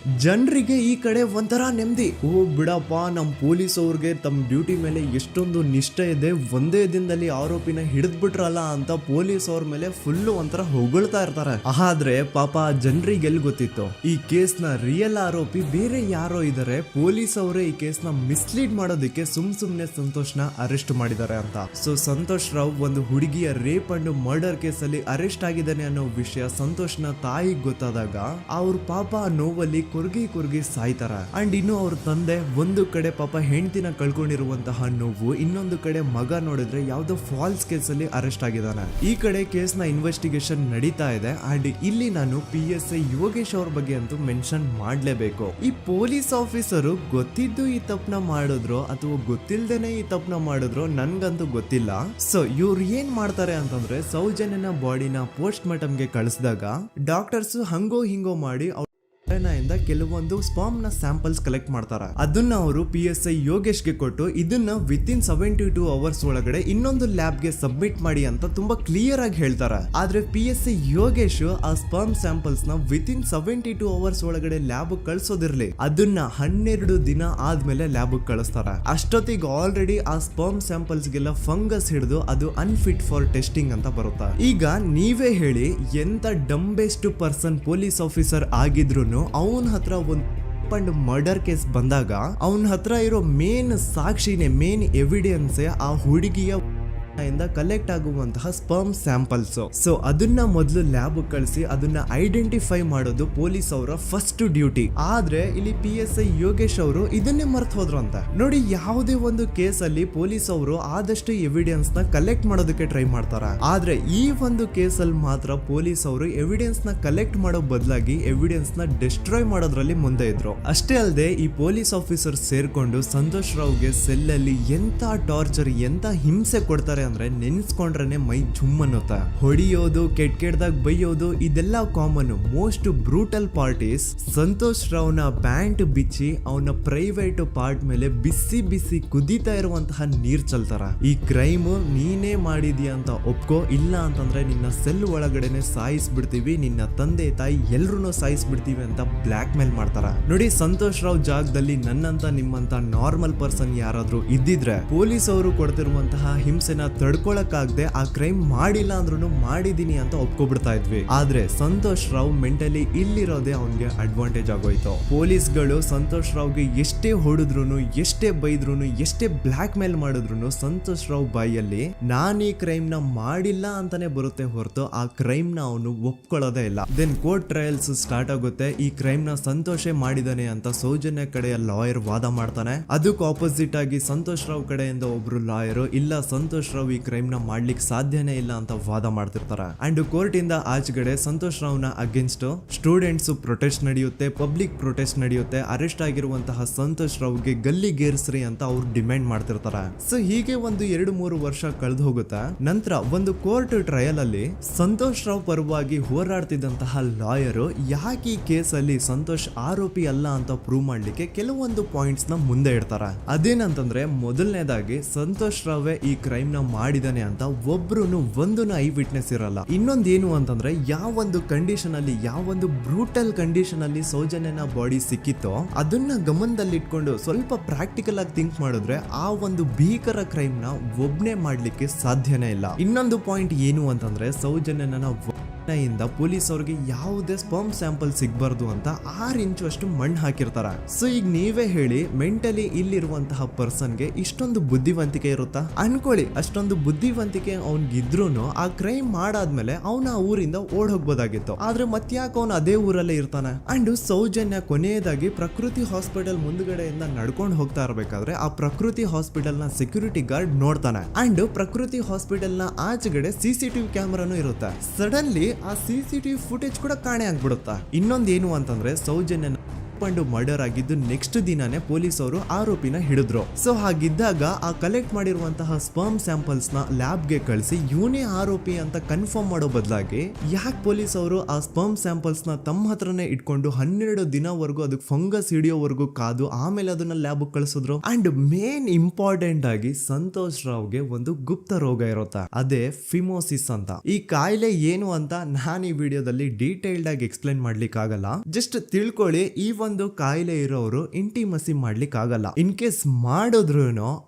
ಜನರಿಗೆ ಈ ಕಡೆ ಒಂಥರ ನೆಮ್ಮದಿ, ಓ ಬಿಡಪ್ಪ ನಮ್ ಪೊಲೀಸ್ ಅವ್ರಿಗೆ ತಮ್ಮ ಡ್ಯೂಟಿ ಮೇಲೆ ಎಷ್ಟೊಂದು ನಿಷ್ಠೆ ಇದೆ, ಒಂದೇ ದಿನದಲ್ಲಿ ಆರೋಪಿನ ಹಿಡಿದ್ಬಿಟ್ರಲ್ಲ ಅಂತ ಪೊಲೀಸ್ ಅವ್ರ ಮೇಲೆ ಫುಲ್ ಒಂಥರ ಹೊಗಳ್ತಾ ಇರ್ತಾರೆ. ಆದ್ರೆ ಪಾಪ ಜನರಿಗೆ ಎಲ್ಲಿ ಗೊತ್ತಿತ್ತು ಈ ಕೇಸ್ ನ ರಿಯಲ್ ಆರೋಪಿ ಬೇರೆ ಯಾರೋ ಇದಾರೆ, ಪೊಲೀಸ್ ಅವರೇ ಈ ಕೇಸ್ ನ ಮಿಸ್ಲೀಡ್ ಮಾಡೋದಕ್ಕೆ ಸುಮ್ನೆ ಸಂತೋಷ್ನ ಅರೆಸ್ಟ್ ಮಾಡಿದ್ದಾರೆ ಅಂತ. ಸೊ ಸಂತೋಷ್ ರಾವ್ ಒಂದು ಹುಡುಗಿಯ ರೇಪ್ ಅಂಡ್ ಮರ್ಡರ್ ಕೇಸ್ ಅಲ್ಲಿ ಅರೆಸ್ಟ್ ಆಗಿದ್ದಾನೆ ಅನ್ನೋ ವಿಷಯ ಸಂತೋಷ್ನ ತಾಯಿಗೆ ಗೊತ್ತಾದಾಗ ಅವ್ರ ಪಾಪ ನೋವಲ್ಲಿ ಕುರ್ಗಿ ಸಾಯ್ತಾರ. ಅಂಡ್ ಇನ್ನು ಅವ್ರ ತಂದೆ ಒಂದು ಕಡೆ ಪಾಪ ಹೆಂಡತಿನ ಕಳ್ಕೊಂಡಿರುವಂತಹ ನೋವು, ಇನ್ನೊಂದು ಕಡೆ ಮಗ ನೋಡಿದ್ರೆ ಯಾವ್ದೋ ಫಾಲ್ಸ್ ಕೇಸ್ ಅಲ್ಲಿ ಅರೆಸ್ಟ್ ಆಗಿದ್ದಾನೆ. ಈ ಕಡೆ ಕೇಸ್ ನ ಇನ್ವೆಸ್ಟಿಗೇಷನ್ ನಡೀತಾ ಇದೆ. ಅಂಡ್ ಇಲ್ಲಿ ನಾನು PSI ಯೋಗೇಶ್ ಅವ್ರ ಬಗ್ಗೆ ಅಂತೂ ಮೆನ್ಷನ್ ಮಾಡ್ಲೇಬೇಕು. ಈ ಪೊಲೀಸ್ ಆಫೀಸರು ಗೊತ್ತಿದ್ದು ಈ ತಪ್ಪನ ಮಾಡಿದ್ರು ಅಥವಾ ಗೊತ್ತಿಲ್ದೇನೆ ಈ ತಪ್ಪನ ಮಾಡಿದ್ರು ನನ್ಗಂತೂ ಗೊತ್ತಿಲ್ಲ. ಸೊ ಇವ್ರು ಏನ್ ಮಾಡ್ತಾರೆ ಅಂತಂದ್ರೆ, ಸೌಜನ್ಯನ ಬಾಡಿನ ಪೋಸ್ಟ್ ಮಾರ್ಟಮ್ ಗೆ ಕಳಿಸಿದಾಗ ಡಾಕ್ಟರ್ಸ್ ಹಂಗೋ ಹಿಂಗೋ ಮಾಡಿ ಇಂದ ಕೆಲವೊಂದು ಸ್ಪರ್ಮ್ ನ ಸ್ಯಾಂಪಲ್ಸ್ ಕಲೆಕ್ಟ್ ಮಾಡ್ತಾರ. ಅದನ್ನ ಅವರು PSI ಯೋಗೇಶ್ಗೆ ಕೊಟ್ಟು ಇದನ್ನ ವಿತಿನ್ 72 ಅವರ್ಸ್ ಒಳಗಡೆ ಇನ್ನೊಂದು ಲ್ಯಾಬ್ ಗೆ ಸಬ್ಮಿಟ್ ಮಾಡಿ ಅಂತ ತುಂಬಾ ಕ್ಲಿಯರ್ ಆಗಿ ಹೇಳ್ತಾರೆ. ಆದ್ರೆ PSI ಯೋಗೇಶ್ ಆ ಸ್ಪರ್ಮ್ ಸ್ಯಾಂಪಲ್ಸ್ ನ ವಿತಿನ್ 72 ಅವರ್ಸ್ ಒಳಗಡೆ ಲ್ಯಾಬ್ ಕಳ್ಸೋದಿರ್ಲಿ, ಅದನ್ನ 12 ದಿನ ಆದ್ಮೇಲೆ ಲ್ಯಾಬ್ ಕಳಿಸ್ತಾರ. ಅಷ್ಟೊತ್ತಿಗೆ ಆಲ್ರೆಡಿ ಆ ಸ್ಪರ್ಮ್ ಸ್ಯಾಂಪಲ್ಸ್ ಗೆಲ್ಲ ಫಂಗಸ್ ಹಿಡಿದು ಅದು ಅನ್ಫಿಟ್ ಫಾರ್ ಟೆಸ್ಟಿಂಗ್ ಅಂತ ಬರುತ್ತಾ. ಈಗ ನೀವೇ ಹೇಳಿ, ಎಂತ ಡಂಬೆಸ್ಟ್ ಪರ್ಸನ್ ಪೊಲೀಸ್ ಆಫೀಸರ್ ಆಗಿದ್ರು ಅವನ ಹತ್ರ ಒಂದು ಮರ್ಡರ್ ಕೇಸ್ ಬಂದಾಗ ಅವನ ಹತ್ರ ಇರೋ ಮೇನ್ ಸಾಕ್ಷಿನೇ, ಮೇನ್ ಎವಿಡೆನ್ಸ್ ಆ ಹುಡುಗಿಯ ಇಂದ ಕಲೆಕ್ಟ್ ಆಗುವಂತಹ ಸ್ಪರ್ಮ್ ಸ್ಯಾಂಪಲ್ಸ್. ಸೊ ಅದನ್ನ ಮೊದಲು ಲ್ಯಾಬ್ ಕಳಿಸಿ ಅದನ್ನ ಐಡೆಂಟಿಫೈ ಮಾಡೋದು ಪೊಲೀಸ್ ಅವರ ಫಸ್ಟ್ ಡ್ಯೂಟಿ. ಆದ್ರೆ ಇಲ್ಲಿ PSI ಯೋಗೇಶ್ ಅವರು ಇದನ್ನೇ ಮರ್ತು ಹೋದ್ರು ಅಂತ ನೋಡಿ. ಯಾವುದೇ ಒಂದು ಕೇಸ್ ಅಲ್ಲಿ ಪೊಲೀಸ್ ಅವರು ಆದಷ್ಟು ಎವಿಡೆನ್ಸ್ ನ ಕಲೆಕ್ಟ್ ಮಾಡೋದಕ್ಕೆ ಟ್ರೈ ಮಾಡ್ತಾರ. ಆದ್ರೆ ಈ ಒಂದು ಕೇಸ್ ಅಲ್ಲಿ ಮಾತ್ರ ಪೊಲೀಸ್ ಅವರು ಎವಿಡೆನ್ಸ್ ನ ಕಲೆಕ್ಟ್ ಮಾಡೋ ಬದಲಾಗಿ ಎವಿಡೆನ್ಸ್ ನ ಡಿಸ್ಟ್ರಾಯ್ ಮಾಡೋದ್ರಲ್ಲಿ ಮುಂದೆ ಇದ್ರು. ಅಷ್ಟೇ ಅಲ್ಲದೆ ಈ ಪೊಲೀಸ್ ಆಫೀಸರ್ ಸೇರ್ಕೊಂಡು ಸಂತೋಷ್ ರಾವ್ಗೆ ಸೆಲ್ ಅಲ್ಲಿ ಎಂತ ಟಾರ್ಚರ್, ಎಂತ ಹಿಂಸೆ ಕೊಡ್ತಾರೆ ಅಂದ್ರೆ ನೆನ್ಸ್ಕೊಂಡ್ರೆ ಮೈ ಜುಮ್ ಅನ್ನುತ್ತಾ. ಹೊಡಿಯೋದು, ಕೆಟ್ಟದಾಗ ಬೈಯೋದು, ಇದೆಲ್ಲ common. Most brutal parties Santosh ರಾವ್ನ ಪ್ಯಾಂಟ್ ಬಿಚ್ಚಿ ಅವನ ಪ್ರೈವೇಟ್ ಪಾರ್ಟ್ ಮೇಲೆ ಬಿಸಿ ಬಿಸಿ ಕುದೀತಾ ಇರುವಂತಹ ನೀರ್ ಚಲ್ತಾರ. ಈ ಕ್ರೈಮ್ ನೀನೇ ಮಾಡಿದ್ಯಾ ಅಂತ ಒಪ್ಕೋ, ಇಲ್ಲ ಅಂತಂದ್ರೆ ನಿನ್ನ ಸೆಲ್ ಒಳಗಡೆನೆ ಸಾಯಿಸ್ಬಿಡ್ತೀವಿ, ನಿನ್ನ ತಂದೆ ತಾಯಿ ಎಲ್ರು ಸಾಯಿಸ್ಬಿಡ್ತೀವಿ ಅಂತ ಬ್ಲಾಕ್ ಮೇಲ್ ಮಾಡ್ತಾರ. ನೋಡಿ, ಸಂತೋಷ್ ರಾವ್ ಜಾಗದಲ್ಲಿ ನನ್ನಂತ ನಿಮ್ಮಂತ ನಾರ್ಮಲ್ ಪರ್ಸನ್ ಯಾರಾದ್ರೂ ಇದ್ದಿದ್ರೆ ಪೊಲೀಸ್ ಅವರು ಕೊಡ್ತಿರುವಂತಹ ಹಿಂಸೆನ ತಡ್ಕೊಳಕ್ಕಾಗದೆ ಆ ಕ್ರೈಮ್ ಮಾಡಿಲ್ಲ ಅಂದ್ರೂ ಮಾಡಿದೀನಿ ಅಂತ ಒಪ್ಕೊಬಿಡ್ತಾ ಇದ್ವಿ. ಆದ್ರೆ ಸಂತೋಷ್ ರಾವ್ ಮೆಂಟಲಿ ಇಲ್ಲಿರೋದೇ ಅವನ್ಗೆ ಅಡ್ವಾಂಟೇಜ್ ಆಗೋಯ್ತು. ಪೊಲೀಸ್ಗಳು ಸಂತೋಷ್ ರಾವ್ಗೆ ಎಷ್ಟೇ ಹೊಡೆದ್ರು, ಎಷ್ಟೇ ಬೈದ್ರು, ಎಷ್ಟೇ ಬ್ಲಾಕ್ ಮೇಲ್ ಮಾಡಿದ್ರು ಸಂತೋಷ್ ರಾವ್ ಬಾಯಲ್ಲಿ ನಾನ್ ಈ ಕ್ರೈಮ್ ನ ಮಾಡಿಲ್ಲ ಅಂತಾನೆ ಬರುತ್ತೆ ಹೊರತು ಆ ಕ್ರೈಮ್ ನ ಅವನು ಒಪ್ಕೊಳ್ಳೋದೇ ಇಲ್ಲ. ದೆನ್ ಕೋರ್ಟ್ ಟ್ರಯಲ್ಸ್ ಸ್ಟಾರ್ಟ್ ಆಗುತ್ತೆ. ಈ ಕ್ರೈಮ್ ನ ಸಂತೋಷೇ ಮಾಡಿದಾನೆ ಅಂತ ಸೌಜನ್ಯ ಕಡೆಯ ಲಾಯರ್ ವಾದ ಮಾಡ್ತಾನೆ. ಅದಕ್ಕೆ ಆಪೋಸಿಟ್ ಆಗಿ ಸಂತೋಷ್ ರಾವ್ ಕಡೆಯಿಂದ ಒಬ್ರು ಲಾಯರ್ ಇಲ್ಲ, ಸಂತೋಷ್ ರಾವ್ ಈ ಕ್ರೈಮ್ ನ ಮಾಡ್ಲಿಕ್ಕೆ ಸಾಧ್ಯನೇ ಇಲ್ಲ ಅಂತ ವಾದ ಮಾಡ್ತಿರ್ತಾರೆ. ಅಂಡ್ ಕೋರ್ಟ್ ಇಂದ ಆಚೆಗಡೆ ಸಂತೋಷ್ ರಾವ್ ನ ಅಗೇನ್ಸ್ಟ್ ಸ್ಟೂಡೆಂಟ್ಸ್ ಪ್ರೊಟೆಸ್ಟ್ ನಡೆಯುತ್ತೆ, ಪಬ್ಲಿಕ್ ಪ್ರೊಟೆಸ್ಟ್ ನಡೆಯುತ್ತೆ. ಅರೆಸ್ಟ್ ಆಗಿರುವಂತಹ ಸಂತೋಷ್ ರಾವ್ಗೆ ಗಲ್ಲಿಗೇರಿಸ್ರಿ ಅಂತ ಅವ್ರು ಡಿಮ್ಯಾಂಡ್ ಮಾಡ್ತಿರ್ತಾರೆ. ಸೊ ಹೀಗೆ ಒಂದು 2-3 ವರ್ಷ ಕಳೆದು ಹೋಗುತ್ತೆ. ನಂತರ ಒಂದು ಕೋರ್ಟ್ ಟ್ರಯಲ್ ಅಲ್ಲಿ ಸಂತೋಷ್ ರಾವ್ ಪರವಾಗಿ ಹೋರಾಡ್ತಿದ್ದಂತಹ ಲಾಯರ್ ಯಾಕೆ ಈ ಕೇಸ್ ಅಲ್ಲಿ ಸಂತೋಷ್ ಆರೋಪಿ ಅಲ್ಲ ಅಂತ ಪ್ರೂವ್ ಮಾಡ್ಲಿಕ್ಕೆ ಕೆಲವೊಂದು ಪಾಯಿಂಟ್ಸ್ ನ ಮುಂದೆ ಇಡ್ತಾರೆ. ಅದೇನಂತಂದ್ರೆ, ಮೊದಲನೇದಾಗಿ ಸಂತೋಷ್ ರಾವ್ ಈ ಕ್ರೈಮ್ ನ ಮಾಡಿದಾನೆ ಅಂತ ಒಬ್ರು ಒಂದು ಐ ವಿಟ್ನೆಸ್ ಇರಲ್ಲ. ಇನ್ನೊಂದೇನು ಅಂತಂದ್ರೆ, ಯಾವೊಂದು ಕಂಡೀಷನ್ ಅಲ್ಲಿ, ಯಾವೊಂದು ಬ್ರೂಟಲ್ ಕಂಡೀಷನ್ ಅಲ್ಲಿ ಸೌಜನ್ಯನ ಬಾಡಿ ಸಿಕ್ಕಿತ್ತೋ ಅದನ್ನ ಗಮನದಲ್ಲಿಟ್ಕೊಂಡು ಸ್ವಲ್ಪ ಪ್ರಾಕ್ಟಿಕಲ್ ಆಗಿ ಥಿಂಕ್ ಮಾಡಿದ್ರೆ ಆ ಒಂದು ಭೀಕರ ಕ್ರೈಮ್ ನ ಒಬ್ನೇ ಮಾಡ್ಲಿಕ್ಕೆ ಸಾಧ್ಯನೇ ಇಲ್ಲ. ಇನ್ನೊಂದು ಪಾಯಿಂಟ್ ಏನು ಅಂತಂದ್ರೆ, ಸೌಜನ್ಯನ ಇಂದ ಪೊಲೀಸ್ ಅವ್ರಿಗೆ ಯಾವುದೇ ಸ್ಪರ್ಮ್ ಸ್ಯಾಂಪಲ್ ಸಿಗ್ಬಾರ್ದು ಅಂತ 6 ಇಂಚು ಅಷ್ಟು ಮಣ್ಣು ಹಾಕಿರ್ತಾರ. ಸೊ ಈಗ ನೀವೇ ಹೇಳಿ, ಮೆಂಟಲಿ ಇಲ್ಲಿರುವಂತಹ ಪರ್ಸನ್ಗೆ ಇಷ್ಟೊಂದು ಬುದ್ಧಿವಂತಿಕೆ ಇರುತ್ತಾ ಅನ್ಕೊಳ್ಳಿ. ಅಷ್ಟೊಂದು ಬುದ್ಧಿವಂತಿಕೆ ಅವ್ನಿಗಿದ್ರು ಆ ಕ್ರೈಮ್ ಮಾಡಾದ್ಮೇಲೆ ಅವನ ಆ ಊರಿಂದ ಓಡ್ ಹೋಗ್ಬೋದಾಗಿತ್ತು. ಆದ್ರೆ ಮತ್ತ್ಯಾಕೆ ಅವನು ಅದೇ ಊರಲ್ಲೇ ಇರ್ತಾನೆ. ಅಂಡ್ ಸೌಜನ್ಯ ಕೊನೆಯದಾಗಿ ಪ್ರಕೃತಿ ಹಾಸ್ಪಿಟಲ್ ಮುಂದ್ಗಡೆಯಿಂದ ನಡ್ಕೊಂಡು ಹೋಗ್ತಾ ಇರ್ಬೇಕಾದ್ರೆ ಆ ಪ್ರಕೃತಿ ಹಾಸ್ಪಿಟಲ್ ನ ಸೆಕ್ಯೂರಿಟಿ ಗಾರ್ಡ್ ನೋಡ್ತಾನೆ. ಅಂಡ್ ಪ್ರಕೃತಿ ಹಾಸ್ಪಿಟಲ್ ನ ಆಚೆಗಡೆ CCTV ಕ್ಯಾಮರಾನು ಇರುತ್ತೆ. ಸಡನ್ಲಿ ಆ CCTV ಫುಟೇಜ್ ಕೂಡ ಕಾಣೆ ಆಗ್ಬಿಡುತ್ತಾ. ಇನ್ನೊಂದೇನು ಅಂತಂದ್ರೆ, ಸೌಜನ್ಯ ಮರ್ಡರ್ ಆಗಿದ್ದು ನೆಕ್ಸ್ಟ್ ದಿನಾನೇ ಪೊಲೀಸ್ ಅವರು ಆರೋಪಿನ ಹಿಡಿದ್ರು. ಸೊ ಹಾಗಿದ್ದಾಗ ಆ ಕಲೆಕ್ಟ್ ಮಾಡಿರುವಂತಹ ಸ್ಪರ್ಮ್ ಸ್ಯಾಂಪಲ್ಸ್ ನ ಲ್ಯಾಬ್ ಗೆ ಕಳಿಸಿ ಇವನೇ ಆರೋಪಿ ಅಂತ ಕನ್ಫರ್ಮ್ ಮಾಡೋ ಬದಲಾಗಿ ಯಾಕೆ ಪೊಲೀಸ್ ಅವರು ಆ ಸ್ಪರ್ಮ್ ಸ್ಯಾಂಪಲ್ಸ್ ನ ತಮ್ಮ ಹತ್ರನೇ ಇಟ್ಕೊಂಡು 12 ದಿನವರೆಗೂ ಅದಕ್ಕೆ ಫಂಗಸ್ ಹಿಡಿಯೋವರೆಗೂ ಕಾದು ಆಮೇಲೆ ಅದನ್ನ ಲ್ಯಾಬ್ ಕಳಿಸಿದ್ರು. ಅಂಡ್ ಮೇನ್ ಇಂಪಾರ್ಟೆಂಟ್ ಆಗಿ ಸಂತೋಷ್ ರಾವ್ಗೆ ಒಂದು ಗುಪ್ತ ರೋಗ ಇರುತ್ತೆ, ಅದೇ ಫಿಮೋಸಿಸ್ ಅಂತ. ಈ ಕಾಯಿಲೆ ಏನು ಅಂತ ನಾನು ಈ ವಿಡಿಯೋದಲ್ಲಿ ಡೀಟೇಲ್ಡ್ ಆಗಿ ಎಕ್ಸ್ಪ್ಲೈನ್ ಮಾಡ್ಲಿಕ್ಕೆ ಆಗಲ್ಲ. ಜಸ್ಟ್ ತಿಳ್ಕೊಳ್ಳಿ, ಈ ಒಂದು ಕಾಯಿಲೆ ಇರೋರು ಇಂಟಿಮಸಿ ಮಾಡ್ಲಿಕ್ಕೆ ಆಗಲ್ಲ. ಇನ್ ಕೇಸ್ ಮಾಡಿದ್ರು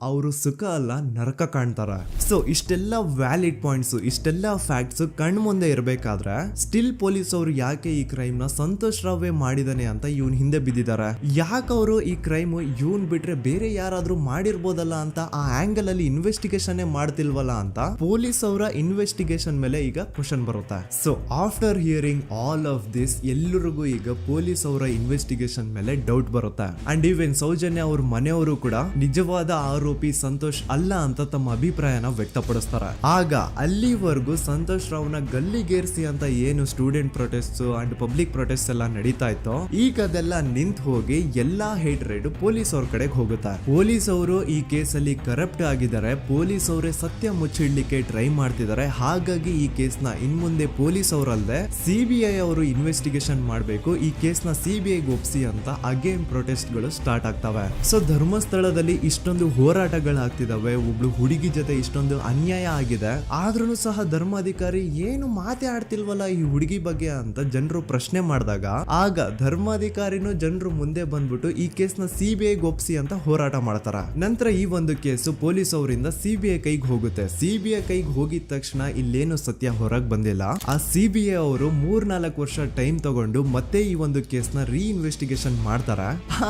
ಅವರು ಸುಖ ಅಲ್ಲ ನರಕ ಕಾಣ್ತಾರ. ಸೊ ಇಷ್ಟೆಲ್ಲ ವ್ಯಾಲಿಡ್ ಪಾಯಿಂಟ್ಸ್, ಇಷ್ಟೆಲ್ಲ ಫ್ಯಾಕ್ಟ್ಸ್ ಕಣ್ ಮುಂದೆ ಇರಬೇಕಾದ್ರೆ ಸ್ಟಿಲ್ ಪೊಲೀಸ್ ಅವರು ಯಾಕೆ ಈ ಕ್ರೈಮ್ ನ ಸಂತೋಷ್ ರಾವೇ ಮಾಡಿದಾನೆ ಅಂತ ಇವನ್ ಹಿಂದೆ ಬಿದ್ದಿದ್ದಾರೆ. ಯಾಕೆ ಅವರು ಈ ಕ್ರೈಮ್ ಇವನ್ ಬಿಟ್ರೆ ಬೇರೆ ಯಾರಾದ್ರೂ ಮಾಡಿರ್ಬೋದಲ್ಲ ಅಂತ ಆ ಆಂಗಲ್ ಅಲ್ಲಿ ಇನ್ವೆಸ್ಟಿಗೇಷನ್ ಮಾಡ್ತಿಲ್ವಲ್ಲ ಅಂತ ಪೊಲೀಸ್ ಅವರ ಇನ್ವೆಸ್ಟಿಗೇಷನ್ ಮೇಲೆ ಈಗ ಕ್ವಶನ್ ಬರುತ್ತೆ. So after hearing all of this, ಎಲ್ಲರಿಗೂ ಈಗ ಪೊಲೀಸ್ ಅವರ ಇನ್ವೆಸ್ಟಿಗೇಷನ್ ಇನ್ವೆಸ್ಟಿಗೇಷನ್ ಮೇಲೆ ಡೌಟ್ ಬರುತ್ತೆ. ಅಂಡ್ ಈವನ್ ಸೌಜನ್ಯ ಅವ್ರ ಮನೆಯವರು ಕೂಡ ನಿಜವಾದ ಆರೋಪಿ ಸಂತೋಷ್ ಅಲ್ಲ ಅಂತ ತಮ್ಮ ಅಭಿಪ್ರಾಯನ ವ್ಯಕ್ತಪಡಿಸ್ತಾರೆ. ಆಗ ಅಲ್ಲಿವರೆಗೂ ಸಂತೋಷ್ ರಾವ್ನ ಗಲ್ಲಿಗೇರಿಸಿ ಅಂತ ಏನು student protest and public protest ಎಲ್ಲ ನಡೀತಾ ಇತ್ತು, ಈಗ ಅದೆಲ್ಲ ನಿಂತು ಹೋಗಿ ಎಲ್ಲಾ ಹೇಟ್ರೇಡ್ ಪೊಲೀಸ್ ಅವ್ರ ಕಡೆಗೆ ಹೋಗುತ್ತೆ. ಪೊಲೀಸ್ ಅವರು ಈ ಕೇಸಲ್ಲಿ ಕರಪ್ಟ್ ಆಗಿದ್ದಾರೆ, ಪೊಲೀಸ್ ಅವರೇ ಸತ್ಯ ಮುಚ್ಚಿಡ್ಲಿಕ್ಕೆ ಟ್ರೈ ಮಾಡ್ತಿದ್ದಾರೆ. ಹಾಗಾಗಿ ಈ ಕೇಸ್ನ ಇನ್ಮುಂದೆ ಪೊಲೀಸ್ ಅವರಲ್ಲದೆ ಸಿಬಿಐ ಅವರು ಇನ್ವೆಸ್ಟಿಗೇಷನ್ ಮಾಡಬೇಕು, ಈ ಕೇಸ್ನ ಸಿಬಿಐ ಒಪ್ಸಿ ಅಂತ ಅಗೇನ್ ಪ್ರೊಟೆಸ್ಟ್ ಗಳು ಸ್ಟಾರ್ಟ್ ಆಗ್ತವೆ. ಸೊ ಧರ್ಮಸ್ಥಳದಲ್ಲಿ ಇಷ್ಟೊಂದು ಹೋರಾಟಗಳಾಗ್ತಿದಾವೆ, ಒಬ್ಳು ಹುಡುಗಿ ಜೊತೆ ಇಷ್ಟೊಂದು ಅನ್ಯಾಯ ಆಗಿದೆ, ಆದ್ರೂ ಸಹ ಧರ್ಮಾಧಿಕಾರಿ ಏನು ಮಾತೇ ಆಡ್ತಿಲ್ವಲ್ಲ ಈ ಹುಡುಗಿ ಬಗ್ಗೆ ಅಂತ ಜನರು ಪ್ರಶ್ನೆ ಮಾಡಿದಾಗ ಆಗ ಧರ್ಮಾಧಿಕಾರಿನೂ ಜನರು ಮುಂದೆ ಬಂದ್ಬಿಟ್ಟು ಈ ಕೇಸ್ನ ಸಿಬಿಐ ಒಪ್ಸಿ ಅಂತ ಹೋರಾಟ ಮಾಡ್ತಾರ. ನಂತರ ಈ ಒಂದು ಕೇಸು ಪೊಲೀಸ್ ಅವರಿಂದ ಸಿಬಿಐ ಕೈಗೆ ಹೋಗುತ್ತೆ. ಸಿಬಿಐ ಕೈಗೆ ಹೋಗಿದ ತಕ್ಷಣ ಇಲ್ಲೇನು ಸತ್ಯ ಹೊರಗೆ ಬಂದಿಲ್ಲ. ಆ ಸಿಬಿಐ ಅವರು 3-4 ವರ್ಷ ಟೈಮ್ ತಗೊಂಡು ಮತ್ತೆ ಈ ಒಂದು ಕೇಸ್ನ ಇನ್ವೆಸ್ಟಿಗೇಷನ್ ಮಾಡ್ತಾರ.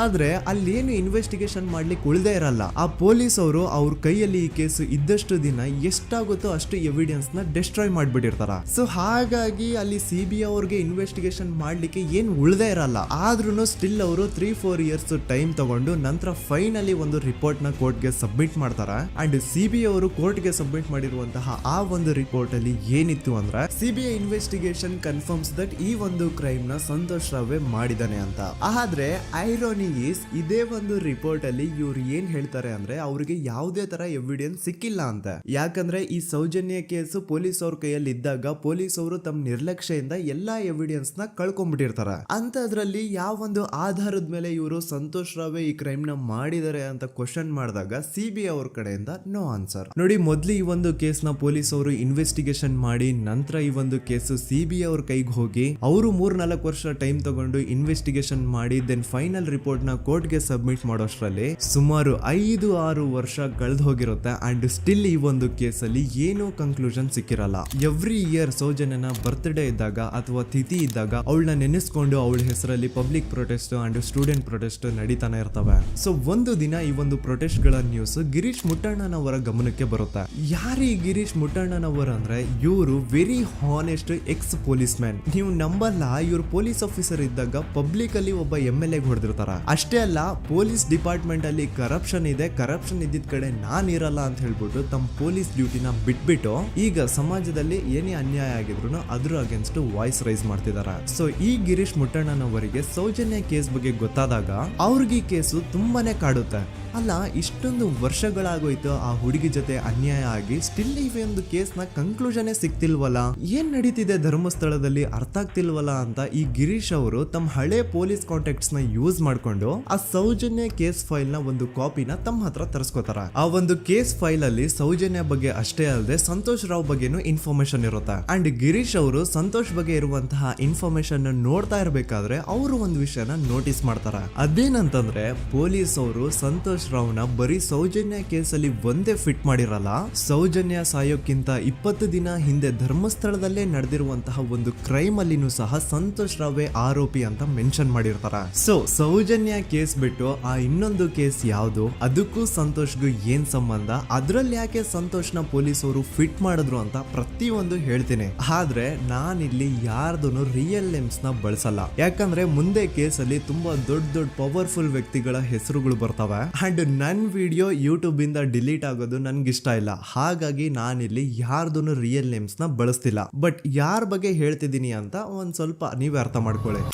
ಆದ್ರೆ ಅಲ್ಲೇನು ಇನ್ವೆಸ್ಟಿಗೇಷನ್ ಮಾಡ್ಲಿಕ್ಕೆ ಉಳ್ದೇ ಇರಲ್ಲ. ಆ ಪೊಲೀಸ್ ಅವರು ಅವ್ರ ಕೈಯಲ್ಲಿ ಈ ಕೇಸು ಇದ್ದಷ್ಟು ದಿನ ಎಷ್ಟಾಗುತ್ತೋ ಅಷ್ಟು ಎವಿಡೆನ್ಸ್ ನ ಡೆಸ್ಟ್ರಾಯ್ ಮಾಡ್ಬಿಟ್ಟಿರ್ತಾರ. ಸೊ ಹಾಗಾಗಿ ಅಲ್ಲಿ ಸಿಬಿಐ ಅವ್ರಿಗೆ ಇನ್ವೆಸ್ಟಿಗೇಷನ್ ಮಾಡ್ಲಿಕ್ಕೆ ಏನ್ ಉಳ್ದೇ ಇರಲ್ಲ. ಆದ್ರೂ ಸ್ಟಿಲ್ ಅವರು 3-4 ಇಯರ್ಸ್ ಟೈಮ್ ತಗೊಂಡು ನಂತರ ಫೈನಲಿ ಒಂದು ರಿಪೋರ್ಟ್ ನ ಕೋರ್ಟ್ ಗೆ ಸಬ್ಮಿಟ್ ಮಾಡ್ತಾರ. ಅಂಡ್ ಸಿಬಿಐ ಅವರು ಕೋರ್ಟ್ ಗೆ ಸಬ್ಮಿಟ್ ಮಾಡಿರುವಂತಹ ಆ ಒಂದು ರಿಪೋರ್ಟ್ ಅಲ್ಲಿ ಏನಿತ್ತು ಅಂದ್ರೆ ಸಿಬಿಐ ಇನ್ವೆಸ್ಟಿಗೇಷನ್ ಕನ್ಫರ್ಮ್ಸ್ ದಟ್ ಈ ಒಂದು ಕ್ರೈಮ್ ನ ಸಂತೋಷ್ ರಾವ್ ಮಾಡಿದಾನೆ ಅಂತ. ಆದ್ರೆ ಐರಾನಿ ಈಸ್ ಇದೇ ಒಂದು ರಿಪೋರ್ಟ್ ಅಲ್ಲಿ ಇವ್ರು ಏನ್ ಹೇಳ್ತಾರೆ ಅಂದ್ರೆ ಅವ್ರಿಗೆ ಯಾವುದೇ ತರ ಎವಿಡೆನ್ಸ್ ಸಿಕ್ಕಿಲ್ಲ ಅಂತ. ಯಾಕಂದ್ರೆ ಈ ಸೌಜನ್ಯ ಕೇಸ್ ಪೊಲೀಸ್ ಅವ್ರ ಕೈಯಲ್ಲಿ ಇದ್ದಾಗ ಪೊಲೀಸ್ ಅವರು ತಮ್ಮ ನಿರ್ಲಕ್ಷ್ಯದಿಂದ ಎಲ್ಲಾ ಎವಿಡೆನ್ಸ್ ನ ಕಳ್ಕೊಂಡ್ಬಿಟ್ಟಿರ್ತಾರ. ಅಂತದ್ರಲ್ಲಿ ಯಾವ ಒಂದು ಆಧಾರದ ಮೇಲೆ ಇವರು ಸಂತೋಷ್ ರಾವ್ ಈ ಕ್ರೈಮ್ ನ ಮಾಡಿದ್ದಾರೆ ಅಂತ ಕ್ವಶನ್ ಮಾಡಿದಾಗ ಸಿಬಿಐ ಅವ್ರ ಕಡೆಯಿಂದ ನೋ ಆನ್ಸರ್. ನೋಡಿ, ಮೊದ್ಲು ಈ ಒಂದು ಕೇಸ್ ನ ಪೊಲೀಸ್ ಅವರು ಇನ್ವೆಸ್ಟಿಗೇಷನ್ ಮಾಡಿ ನಂತರ ಈ ಒಂದು ಕೇಸು ಸಿಬಿಐ ಅವ್ರ ಕೈಗೆ ಹೋಗಿ ಅವರು 3-4 ವರ್ಷ ಟೈಮ್ ತಗೊಂಡು ಇನ್ವೆಸ್ಟಿಗೇಷನ್ ಮಾಡಿ ದೆನ್ ಫೈನಲ್ ರಿಪೋರ್ಟ್ ನ ಕೋರ್ಟ್ ಗೆ ಸಬ್ಮಿಟ್ ಮಾಡೋಷ್ಟ್ರಲ್ಲಿ ಸುಮಾರು 5-6 ವರ್ಷ ಕಳೆದು ಹೋಗಿರುತ್ತೆ. ಅಂಡ್ ಸ್ಟಿಲ್ ಈ ಒಂದು ಕೇಸಲ್ಲಿ ಏನೂ ಕನ್ಕ್ಲೂಷನ್ ಸಿಕ್ಕಿರಲ್ಲ. ಎವ್ರಿ ಇಯರ್ ಸೌಜನ್ಯನ ಬರ್ತ್ಡೇ ಇದ್ದಾಗ ಅಥವಾ ತಿಥಿ ಇದ್ದಾಗ ಅವಳನ್ನ ನೆನೆಸ್ಕೊಂಡು ಅವಳ ಹೆಸರಲ್ಲಿ public protest and student protest ನಡೀತಾನೆ ಇರ್ತವೆ. ಸೊ ಒಂದು ದಿನ ಈ ಒಂದು ಪ್ರೊಟೆಸ್ಟ್ ಗಳ ನ್ಯೂಸ್ ಗಿರೀಶ್ ಮುಟ್ಟಣ್ಣನವರ ಗಮನಕ್ಕೆ ಬರುತ್ತೆ. ಯಾರೀ ಗಿರೀಶ್ ಮುಟ್ಟಣ್ಣನವರ ಅಂದ್ರೆ ಇವರು very honest X police man. ನೀವು ನಂಬಲ್ಲ, ಇವ್ರು ಪೊಲೀಸ್ ಆಫೀಸರ್ ಇದ್ದಾಗ ಪಬ್ಲಿಕ್ ಅಲ್ಲಿ ಒಬ್ಬ MLA ಹೊಡೆದಿರ್ತಾರ. ಅಷ್ಟೇ ಅಲ್ಲ, ಪೊಲೀಸ್ ಡಿಪಾರ್ಟ್ಮೆಂಟ್ ಅಲ್ಲಿ ಕರಪ್ಷನ್ ಇದೆ, ಕರಪ್ಷನ್ ಇದ್ದಿದ್ ಕಡೆ ನಾನ್ ಇರಲ್ಲ ಅಂತ ಹೇಳ್ಬಿಟ್ಟು ತಮ್ಮ ಪೊಲೀಸ್ ಡ್ಯೂಟಿನ ಬಿಟ್ಬಿಟ್ಟು ಈಗ ಸಮಾಜದಲ್ಲಿ ಏನೇ ಅನ್ಯಾಯ ಆಗಿದ್ರು ಅದ್ರ ಅಗೇನ್ಸ್ಟ್ ವಾಯ್ಸ್ ರೈಸ್ ಮಾಡ್ತಿದಾರ. ಸೊ ಈ ಗಿರೀಶ್ ಮುಟ್ಟಣ್ಣನವರಿಗೆ ಸೌಜನ್ಯ ಕೇಸ್ ಬಗ್ಗೆ ಗೊತ್ತಾದಾಗ ಅವ್ರಿಗೆ ಈ ಕೇಸು ತುಂಬಾನೇ ಕಾಡುತ್ತೆ. ಅಲ್ಲ, ಇಷ್ಟೊಂದು ವರ್ಷಗಳಾಗೋಯ್ತು ಆ ಹುಡುಗಿ ಜೊತೆ ಅನ್ಯಾಯ ಆಗಿ, ಸ್ಟಿಲ್ ಈ ಒಂದು ಕೇಸ್ ನ ಕನ್ಕ್ಲೂಷನ್ ಸಿಕ್ತಿಲ್ವಲ್ಲ, ಏನ್ ನಡೀತಿದೆ ಧರ್ಮಸ್ಥಳದಲ್ಲಿ ಅರ್ಥ ಆಗ್ತಿಲ್ವಲ್ಲ ಅಂತ ಈ ಗಿರೀಶ್ ಅವರು ತಮ್ಮ ಹಳೆ ಪೊಲೀಸ್ ಕಾಂಟ್ಯಾಕ್ಟ್ಸ್ ನ ಯೂಸ್ ಮಾಡ್ಕೊಂಡು ಆ ಸೌಜನ್ಯ ಕೇಸ್ ಫೈಲ್ ನ ಒಂದು ಕಾಪಿನ ತಮ್ಮ ಹತ್ರ ತರಿಸ್ಕೋತಾರ. ಆ ಒಂದು ಕೇಸ್ ಫೈಲ್ ಅಲ್ಲಿ ಸೌಜನ್ಯ ಬಗ್ಗೆ ಅಷ್ಟೇ ಅಲ್ಲದೆ ಸಂತೋಷ್ ರಾವ್ ಬಗ್ಗೆನೂ ಇನ್ಫಾರ್ಮೇಶನ್ ಇರುತ್ತೆ. ಅಂಡ್ ಗಿರೀಶ್ ಅವರು ಸಂತೋಷ್ ಬಗ್ಗೆ ಇರುವಂತಹ ಇನ್ಫಾರ್ಮೇಶನ್ ನೋಡ್ತಾ ಇರ್ಬೇಕಾದ್ರೆ ಅವರು ಒಂದು ವಿಷಯನ ನೋಟಿಸ್ ಮಾಡ್ತಾರ. ಅದೇನಂತಂದ್ರೆ ಪೊಲೀಸ್ ಅವರು ಸಂತೋಷ್ ರಾವ್ನ ಬರೀ ಸೌಜನ್ಯ ಕೇಸಲ್ಲಿ ಒಂದೇ ಫಿಟ್ ಮಾಡಿರಲ್ಲ, ಸೌಜನ್ಯ ಸಾಯೋಕ್ಕಿಂತ 20 ದಿನ ಹಿಂದೆ ಧರ್ಮಸ್ಥಳದಲ್ಲೇ ನಡೆದಿರುವಂತಹ ಒಂದು ಕ್ರೈಮ್ ಅಲ್ಲಿನೂ ಸಹ ಸಂತೋಷ್ ರಾವ್ ಆರೋಪಿ ಅಂತ ಮೆನ್ಷನ್ ಮಾಡಿರ್ತಾರ. ಸೊ ಸೌಜನ್ಯ ಕೇಸ್ ಬಿಟ್ಟು ಆ ಇನ್ನೊಂದು ಕೇಸ್ ಯಾವುದು, ಅದಕ್ಕೂ ಸಂತೋಷ್ಗೂ ಏನ್ ಸಂಬಂಧ, ಅದ್ರಲ್ಲಿ ಯಾಕೆ ಸಂತೋಷ್ನ ಪೊಲೀಸ್ ಅವರು ಫಿಟ್ ಮಾಡಿದ್ರು ಅಂತ ಪ್ರತಿಯೊಂದು ಹೇಳ್ತೀನಿ. ಆದ್ರೆ ನಾನಿಲ್ಲಿ ಯಾರ್ದು ರಿಯಲ್ ನೇಮ್ಸ್ ನ ಬಳಸಲ್ಲ. ಯಾಕಂದ್ರೆ ಮುಂದೆ ಕೇಸಲ್ಲಿ ತುಂಬಾ ದೊಡ್ಡ ಪವರ್ಫುಲ್ ವ್ಯಕ್ತಿಗಳ ಹೆಸರುಗಳು ಬರ್ತವೆ. ಅಂಡ್ ನನ್ ವಿಡಿಯೋ ಯೂಟ್ಯೂಬ್ ಇಂದ ಡಿಲೀಟ್ ಆಗೋದು ನನ್ಗೆ ಇಷ್ಟ ಇಲ್ಲ. ಹಾಗಾಗಿ ನಾನಿಲ್ಲಿ ಯಾರ್ದು ರಿಯಲ್ ನೇಮ್ಸ್ ನ ಬಳಸ್ತಿಲ್ಲ. ಬಟ್ ಯಾರ ಬಗ್ಗೆ ಹೇಳ್ತಿದ್ದೀನಿ ಅಂತ ಒಂದ್ ಸ್ವಲ್ಪ ನೀವೇ ಅರ್ಥ ಮಾಡ್ಕೊಳ್ಳಿ.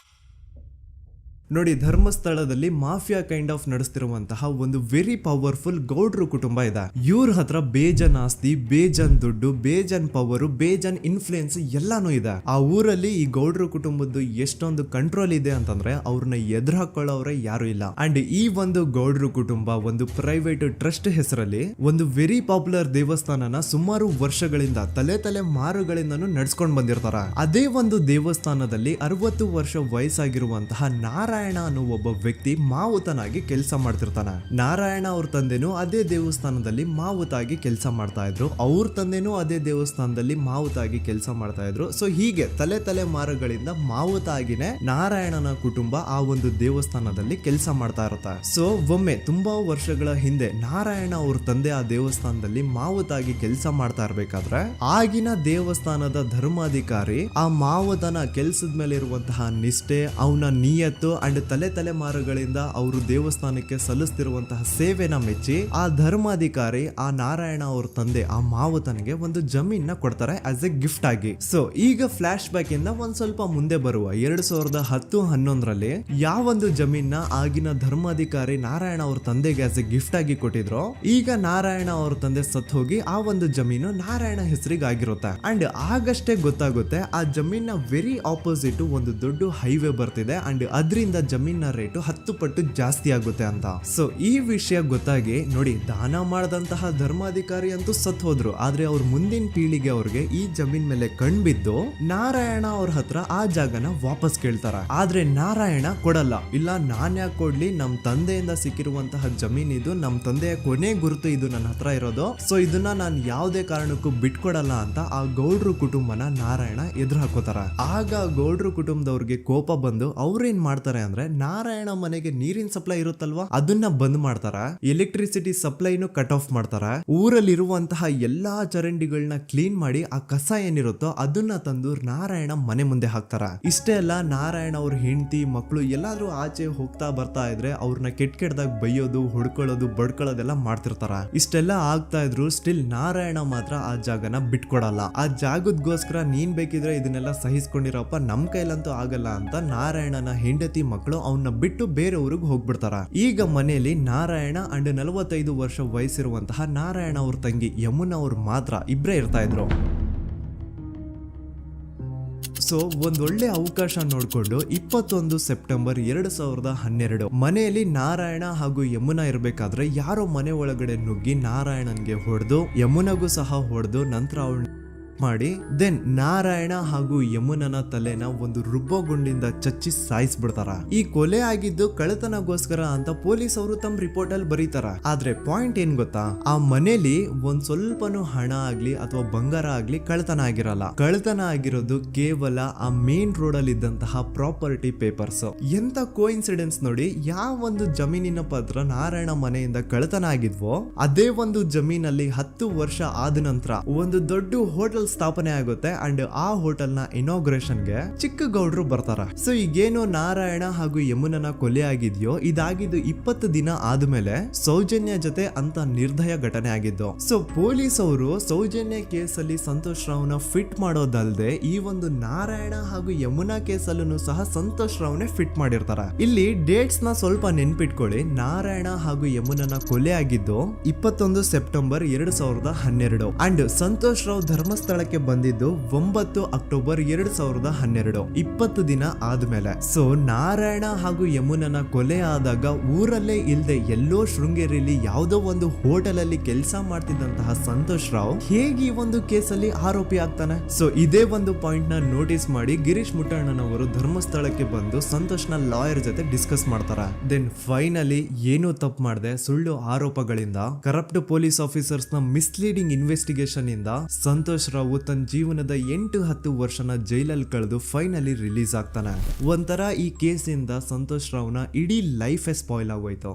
ನೋಡಿ, ಧರ್ಮಸ್ಥಳದಲ್ಲಿ ಮಾಫಿಯಾ ಕೈಂಡ್ ಆಫ್ ನಡೆಸ್ತಿರುವಂತಹ ಒಂದು ವೆರಿ ಪವರ್ಫುಲ್ ಗೌಡ್ರು ಕುಟುಂಬ ಇದೆ. ಇವ್ರ ಹತ್ರ ಬೇಜನ್ ಆಸ್ತಿ, ಬೇಜನ್ ದುಡ್ಡು, ಬೇಜನ್ ಪವರ್, ಬೇಜನ್ ಇನ್ಫ್ಲೂಯೆನ್ಸ್ ಎಲ್ಲಾನು ಇದೆ. ಆ ಊರಲ್ಲಿ ಈ ಗೌಡ್ರು ಕುಟುಂಬದ್ದು ಎಷ್ಟೊಂದು ಕಂಟ್ರೋಲ್ ಇದೆ ಅಂತಂದ್ರೆ ಅವ್ರನ್ನ ಎದುರು ಹಾಕೊಳ್ಳೋರೆ ಯಾರು ಇಲ್ಲ. ಅಂಡ್ ಈ ಒಂದು ಗೌಡ್ರು ಕುಟುಂಬ ಒಂದು ಪ್ರೈವೇಟ್ ಟ್ರಸ್ಟ್ ಹೆಸರಲ್ಲಿ ಒಂದು ವೆರಿ ಪಾಪ್ಯುಲರ್ ದೇವಸ್ಥಾನನ ಸುಮಾರು ವರ್ಷಗಳಿಂದ ತಲೆ ಮಾರುಗಳಿಂದನೂ ನಡ್ಸ್ಕೊಂಡ್ ಬಂದಿರ್ತಾರ. ಅದೇ ಒಂದು ದೇವಸ್ಥಾನದಲ್ಲಿ 60 ವರ್ಷ ವಯಸ್ಸಾಗಿರುವಂತಹ ನಾರಾಯಣ ಅನ್ನೋ ಒಬ್ಬ ವ್ಯಕ್ತಿ ಮಾವುತನಾಗಿ ಕೆಲಸ ಮಾಡ್ತಿರ್ತಾನೆ. ನಾರಾಯಣ ಅವ್ರ ತಂದೆನೂ ಅದೇ ದೇವಸ್ಥಾನದಲ್ಲಿ ಮಾವುತಾಗಿ ಕೆಲಸ ಮಾಡ್ತಾ ಇದ್ರು, ಅವ್ರ ತಂದೆನೂ ಅದೇ ದೇವಸ್ಥಾನದಲ್ಲಿ ಮಾವುತಾಗಿ ಕೆಲಸ ಮಾಡ್ತಾ ಇದ್ರು. ಸೊ ಹೀಗೆ ತಲೆ ಮಾರುಗಳಿಂದ ಮಾವುತಾಗಿನೇ ನಾರಾಯಣನ ಕುಟುಂಬ ಆ ಒಂದು ದೇವಸ್ಥಾನದಲ್ಲಿ ಕೆಲಸ ಮಾಡ್ತಾ ಇರುತ್ತೆ. ಸೊ ಒಮ್ಮೆ ತುಂಬಾ ವರ್ಷಗಳ ಹಿಂದೆ ನಾರಾಯಣ ಅವ್ರ ತಂದೆ ಆ ದೇವಸ್ಥಾನದಲ್ಲಿ ಮಾವುತಾಗಿ ಕೆಲಸ ಮಾಡ್ತಾ ಇರ್ಬೇಕಾದ್ರೆ ಆಗಿನ ದೇವಸ್ಥಾನದ ಧರ್ಮಾಧಿಕಾರಿ ಆ ಮಾವುತನ ಕೆಲ್ಸದ ಮೇಲೆ ಇರುವಂತಹ ನಿಷ್ಠೆ, ಅವನ ನಿಯತ್ತು ಅಂಡ್ ತಲೆಮಾರುಗಳಿಂದ ಅವರು ದೇವಸ್ಥಾನಕ್ಕೆ ಸಲ್ಲಿಸ್ತಿರುವಂತಹ ಸೇವೆನ ಮೆಚ್ಚಿ ಆ ಧರ್ಮಾಧಿಕಾರಿ ಆ ನಾರಾಯಣ ಅವ್ರ ತಂದೆ ಆ ಮಾವುತನಿಗೆ ಒಂದು ಜಮೀನ್ ಕೊಡ್ತಾರೆ ಆಸ್ ಎ ಗಿಫ್ಟ್ ಆಗಿ. ಸೊ ಈಗ ಫ್ಲಾಶ್ ಬ್ಯಾಕ್ ಇಂದ ಒಂದ್ ಸ್ವಲ್ಪ ಮುಂದೆ ಬರುವ 2010-11ರಲ್ಲಿ ಯಾವೊಂದು ಜಮೀನ ಆಗಿನ ಧರ್ಮಾಧಿಕಾರಿ ನಾರಾಯಣ ಅವ್ರ ತಂದೆಗೆ ಆಸ್ ಎ ಗಿಫ್ಟ್ ಆಗಿ ಕೊಟ್ಟಿದ್ರು, ಈಗ ನಾರಾಯಣ ಅವ್ರ ತಂದೆ ಸತ್ ಹೋಗಿ ಆ ಒಂದು ಜಮೀನು ನಾರಾಯಣ ಹೆಸರಿಗೆ ಆಗಿರುತ್ತೆ. ಅಂಡ್ ಆಗಷ್ಟೇ ಗೊತ್ತಾಗುತ್ತೆ ಆ ಜಮೀನ ವೆರಿ ಆಪೋಸಿಟ್ ಒಂದು ದೊಡ್ಡ ಹೈವೇ ಬರ್ತಿದೆ ಅಂಡ್ ಅದರಿಂದ ಜಮೀನ ರೇಟು 10 ಪಟ್ಟು ಜಾಸ್ತಿ ಆಗುತ್ತೆ ಅಂತ. ಸೊ ಈ ವಿಷಯ ಗೊತ್ತಾಗಿ ನೋಡಿ ದಾನ ಮಾಡದಂತಹ ಧರ್ಮಾಧಿಕಾರಿ ಅಂತೂ ಸತ್ ಹೋದ್ರು, ಆದ್ರೆ ಅವ್ರ ಮುಂದಿನ ಪೀಳಿಗೆ ಅವ್ರಿಗೆ ಈ ಜಮೀನ್ ಮೇಲೆ ಕಣ್ಬಿದ್ದು ನಾರಾಯಣ ಅವ್ರ ಹತ್ರ ಆ ಜಾಗನ ವಾಪಸ್ ಕೇಳ್ತಾರ. ಆದ್ರೆ ನಾರಾಯಣ ಕೊಡಲ್ಲ. ಇಲ್ಲ ನಾನ್ ಯಾಕೆ ಕೊಡ್ಲಿ, ನಮ್ ತಂದೆಯಿಂದ ಸಿಕ್ಕಿರುವಂತಹ ಜಮೀನ್ ಇದು, ನಮ್ ತಂದೆಯ ಕೊನೆ ಗುರುತು ಇದು ನನ್ನ ಹತ್ರ ಇರೋದು, ಸೊ ಇದನ್ನ ನಾನು ಯಾವುದೇ ಕಾರಣಕ್ಕೂ ಬಿಟ್ಕೊಡಲ್ಲ ಅಂತ ಆ ಗೌಡ್ರು ಕುಟುಂಬನ ನಾರಾಯಣ ಎದುರು ಹಾಕೋತಾರ. ಆಗ ಗೌಡ್ರು ಕುಟುಂಬದವ್ರಿಗೆ ಕೋಪ ಬಂದು ಅವ್ರೇನ್ ಮಾಡ್ತಾರೆ ಅಂದ್ರೆ ನಾರಾಯಣ ಮನೆಗೆ ನೀರಿನ ಸಪ್ಲೈ ಇರುತ್ತಲ್ವಾ ಅದನ್ನ ಬಂದ್ ಮಾಡ್ತಾರ, ಎಲೆಕ್ಟ್ರಿಸಿಟಿ ಸಪ್ಲೈನು ಕಟ್ ಆಫ್ ಮಾಡ್ತಾರ, ಊರಲ್ಲಿರುವಂತಹ ಎಲ್ಲಾ ಚರಂಡಿಗಳನ್ನ ಕ್ಲೀನ್ ಮಾಡಿ ಆ ಕಸ ಏನಿರುತ್ತೋ ಅದನ್ನ ತಂದು ನಾರಾಯಣ ಮನೆ ಮುಂದೆ ಹಾಕ್ತಾರ. ಇಷ್ಟೇ ಅಲ್ಲ, ನಾರಾಯಣ ಅವ್ರ ಹೆಂಡತಿ ಮಕ್ಕಳು ಎಲ್ಲಾದ್ರೂ ಆಚೆ ಹೋಗ್ತಾ ಬರ್ತಾ ಇದ್ರೆ ಅವ್ರನ್ನ ಕೆಟ್ಟದಾಗ ಬೈಯೋದು, ಹೊಡ್ಕೊಳ್ಳೋದು, ಬಡ್ಕೊಳ್ಳೋದೆಲ್ಲ ಮಾಡ್ತಿರ್ತಾರ. ಇಷ್ಟೆಲ್ಲ ಆಗ್ತಾ ಇದ್ರು ಸ್ಟಿಲ್ ನಾರಾಯಣ ಮಾತ್ರ ಆ ಜಾಗನ ಬಿಟ್ಕೊಡಲ್ಲ. ಆ ಜಾಗದ್ಗೋಸ್ಕರ ನೀನ್ ಬೇಕಿದ್ರೆ ಇದನ್ನೆಲ್ಲ ಸಹಿಸ್ಕೊಂಡಿರಪ್ಪ, ನಮ್ ಕೈಲಂತೂ ಆಗಲ್ಲ ಅಂತ ನಾರಾಯಣನ ಹೆಂಡತಿ ಮಕ್ಕಳು ಅವನ್ನ ಬಿಟ್ಟು ಬೇರೆ ಊರಿಗೆ ಹೋಗ್ಬಿಡ್ತಾರ. ಈಗ ಮನೆಯಲ್ಲಿ ನಾರಾಯಣ ಅಂಡ್ 45 ವರ್ಷ ವಯಸ್ಸಿರುವಂತಹ ನಾರಾಯಣ ಅವ್ರ ತಂಗಿ ಯಮುನಾ ಅವ್ರು ಮಾತ್ರ ಇಬ್ರೇ ಇರ್ತಾ ಇದ್ರು. ಸೊ ಒಂದೊಳ್ಳೆ ಅವಕಾಶ ನೋಡ್ಕೊಂಡು 21 ಸೆಪ್ಟೆಂಬರ್ 2012 ಮನೆಯಲ್ಲಿ ನಾರಾಯಣ ಹಾಗೂ ಯಮುನಾ ಇರ್ಬೇಕಾದ್ರೆ ಯಾರೋ ಮನೆ ಒಳಗಡೆ ನುಗ್ಗಿ ನಾರಾಯಣನ್ಗೆ ಹೊಡೆದು ಯಮುನಾಗೂ ಸಹ ಹೊಡೆದು ನಂತರ ಅವಳು ಮಾಡಿ ದೆನ್ ನಾರಾಯಣ ಹಾಗೂ ಯಮುನನ ತಲೆನ ಒಂದು ರುಬ್ಬೋ ಗುಂಡಿಂದ ಚಚ್ಚಿ ಸಾಯಿಸ್ಬಿಡ್ತಾರ. ಈ ಕೊಲೆ ಆಗಿದ್ದು ಕಳ್ಳತನಗೋಸ್ಕರ ಅಂತ ಪೊಲೀಸ್ ಅವರು ತಮ್ಮ ರಿಪೋರ್ಟ್ ಅಲ್ಲಿ ಬರೀತಾರ. ಆದ್ರೆ ಪಾಯಿಂಟ್ ಏನ್ ಗೊತ್ತಾ, ಆ ಮನೇಲಿ ಒಂದ್ ಸ್ವಲ್ಪನೂ ಹಣ ಆಗ್ಲಿ ಅಥವಾ ಬಂಗಾರ ಆಗ್ಲಿ ಕಳ್ಳತನ ಆಗಿರಲ್ಲ. ಕಳ್ಳತನ ಆಗಿರೋದು ಕೇವಲ ಆ ಮೇನ್ ರೋಡ್ ಅಲ್ಲಿ ಇದ್ದಂತಹ ಪ್ರಾಪರ್ಟಿ ಪೇಪರ್ಸ್. ಎಂತ ಕೋಇನ್ಸಿಡೆನ್ಸ್ ನೋಡಿ, ಯಾವ ಒಂದು ಜಮೀನಿನ ಪತ್ರ ನಾರಾಯಣ ಮನೆಯಿಂದ ಕಳ್ಳತನ ಆಗಿದ್ವೋ ಅದೇ ಒಂದು ಜಮೀನಲ್ಲಿ 10 ವರ್ಷ ಆದ ನಂತರ ಒಂದು ದೊಡ್ಡ ಹೋಟೆಲ್ ಸ್ಥಾಪನೆ ಆಗುತ್ತೆ ಅಂಡ್ ಆ ಹೋಟೆಲ್ ನ ಇನಾಗ್ರೇಷನ್ ಗೆ ಚಿಕ್ಕ ಗೌಡ್ರು ಬರ್ತಾರ. ಸೊ ಈಗೇನು ನಾರಾಯಣ ಹಾಗೂ ಯಮುನನ ಕೊಲೆ ಆಗಿದ್ಯೋ ಇದಾಗಿದ್ದು 20 ದಿನ ಆದ್ಮೇಲೆ ಸೌಜನ್ಯ ಜೊತೆ ಅಂತ ನಿರ್ದಯ ಘಟನೆ ಆಗಿದ್ದು. ಸೊ ಪೊಲೀಸ್ ಅವರು ಸೌಜನ್ಯ ಕೇಸಲ್ಲಿ ಸಂತೋಷ್ ರಾವ್ನ ಫಿಟ್ ಮಾಡೋದಲ್ದೆ ಈ ಒಂದು ನಾರಾಯಣ ಹಾಗೂ ಯಮುನಾ ಕೇಸಲ್ಲೂ ಸಹ ಸಂತೋಷ್ ರಾವ್ನೆ ಫಿಟ್ ಮಾಡಿರ್ತಾರ. ಇಲ್ಲಿ ಡೇಟ್ಸ್ ನ ಸ್ವಲ್ಪ ನೆನ್ಪಿಟ್ಕೊಳ್ಳಿ. ನಾರಾಯಣ ಹಾಗೂ ಯಮುನನ ಕೊಲೆ ಆಗಿದ್ದು 21 ಸೆಪ್ಟೆಂಬರ್ 2012 ಅಂಡ್ ಸಂತೋಷ್ ರಾವ್ ಧರ್ಮಸ್ಥಳ ಬಂದಿದ್ದು 9 ಅಕ್ಟೋಬರ್ 2012, 20 ದಿನ ಆದ್ಮೇಲೆ. ಸೊ ನಾರಾಯಣ ಹಾಗೂ ಯಮುನನ ಕೊಲೆ ಆದಾಗ ಊರಲ್ಲೇ ಇಲ್ದೆ ಎಲ್ಲೋ ಶೃಂಗೇರಿಯಲ್ಲಿ ಯಾವುದೋ ಒಂದು ಹೋಟೆಲ್ ಅಲ್ಲಿ ಕೆಲಸ ಮಾಡ್ತಿದ್ದಂತಹ ಸಂತೋಷ್ ರಾವ್ ಹೇಗೆ ಈ ಒಂದು ಕೇಸಲ್ಲಿ ಆರೋಪಿ ಆಗ್ತಾನೆ? ಸೊ ಇದೇ ಒಂದು ಪಾಯಿಂಟ್ ನ ನೋಟಿಸ್ ಮಾಡಿ ಗಿರೀಶ್ ಮುಟ್ಟಣ್ಣನವರು ಧರ್ಮಸ್ಥಳಕ್ಕೆ ಬಂದು ಸಂತೋಷ್ ನ ಲಾಯರ್ ಜೊತೆ ಡಿಸ್ಕಸ್ ಮಾಡ್ತಾರ. ದೆನ್ ಫೈನಲಿ ಏನೋ ತಪ್ಪು ಮಾಡದೆ ಸುಳ್ಳು ಆರೋಪಗಳಿಂದ ಕರಪ್ಟ್ ಪೊಲೀಸ್ ಆಫೀಸರ್ಸ್ ನ ಮಿಸ್ಲೀಡಿಂಗ್ ಇನ್ವೆಸ್ಟಿಗೇಷನ್ ಇಂದ ಸಂತೋಷ್ ರಾವ್ ತನ್ನ ಜೀವನದ 8-10 ವರ್ಷನ ಜೈಲಲ್ಲಿ ಕಳೆದು ಫೈನಲಿ ರಿಲೀಸ್ ಆಗ್ತಾನೆ. ಒಂಥರ ಈ ಕೇಸಿಂದ ಸಂತೋಷ್ ರಾವ್ನ ಇಡೀ ಲೈಫ್ ಸ್ಪಾಯ್ಲ್ ಆಗೋಯ್ತು.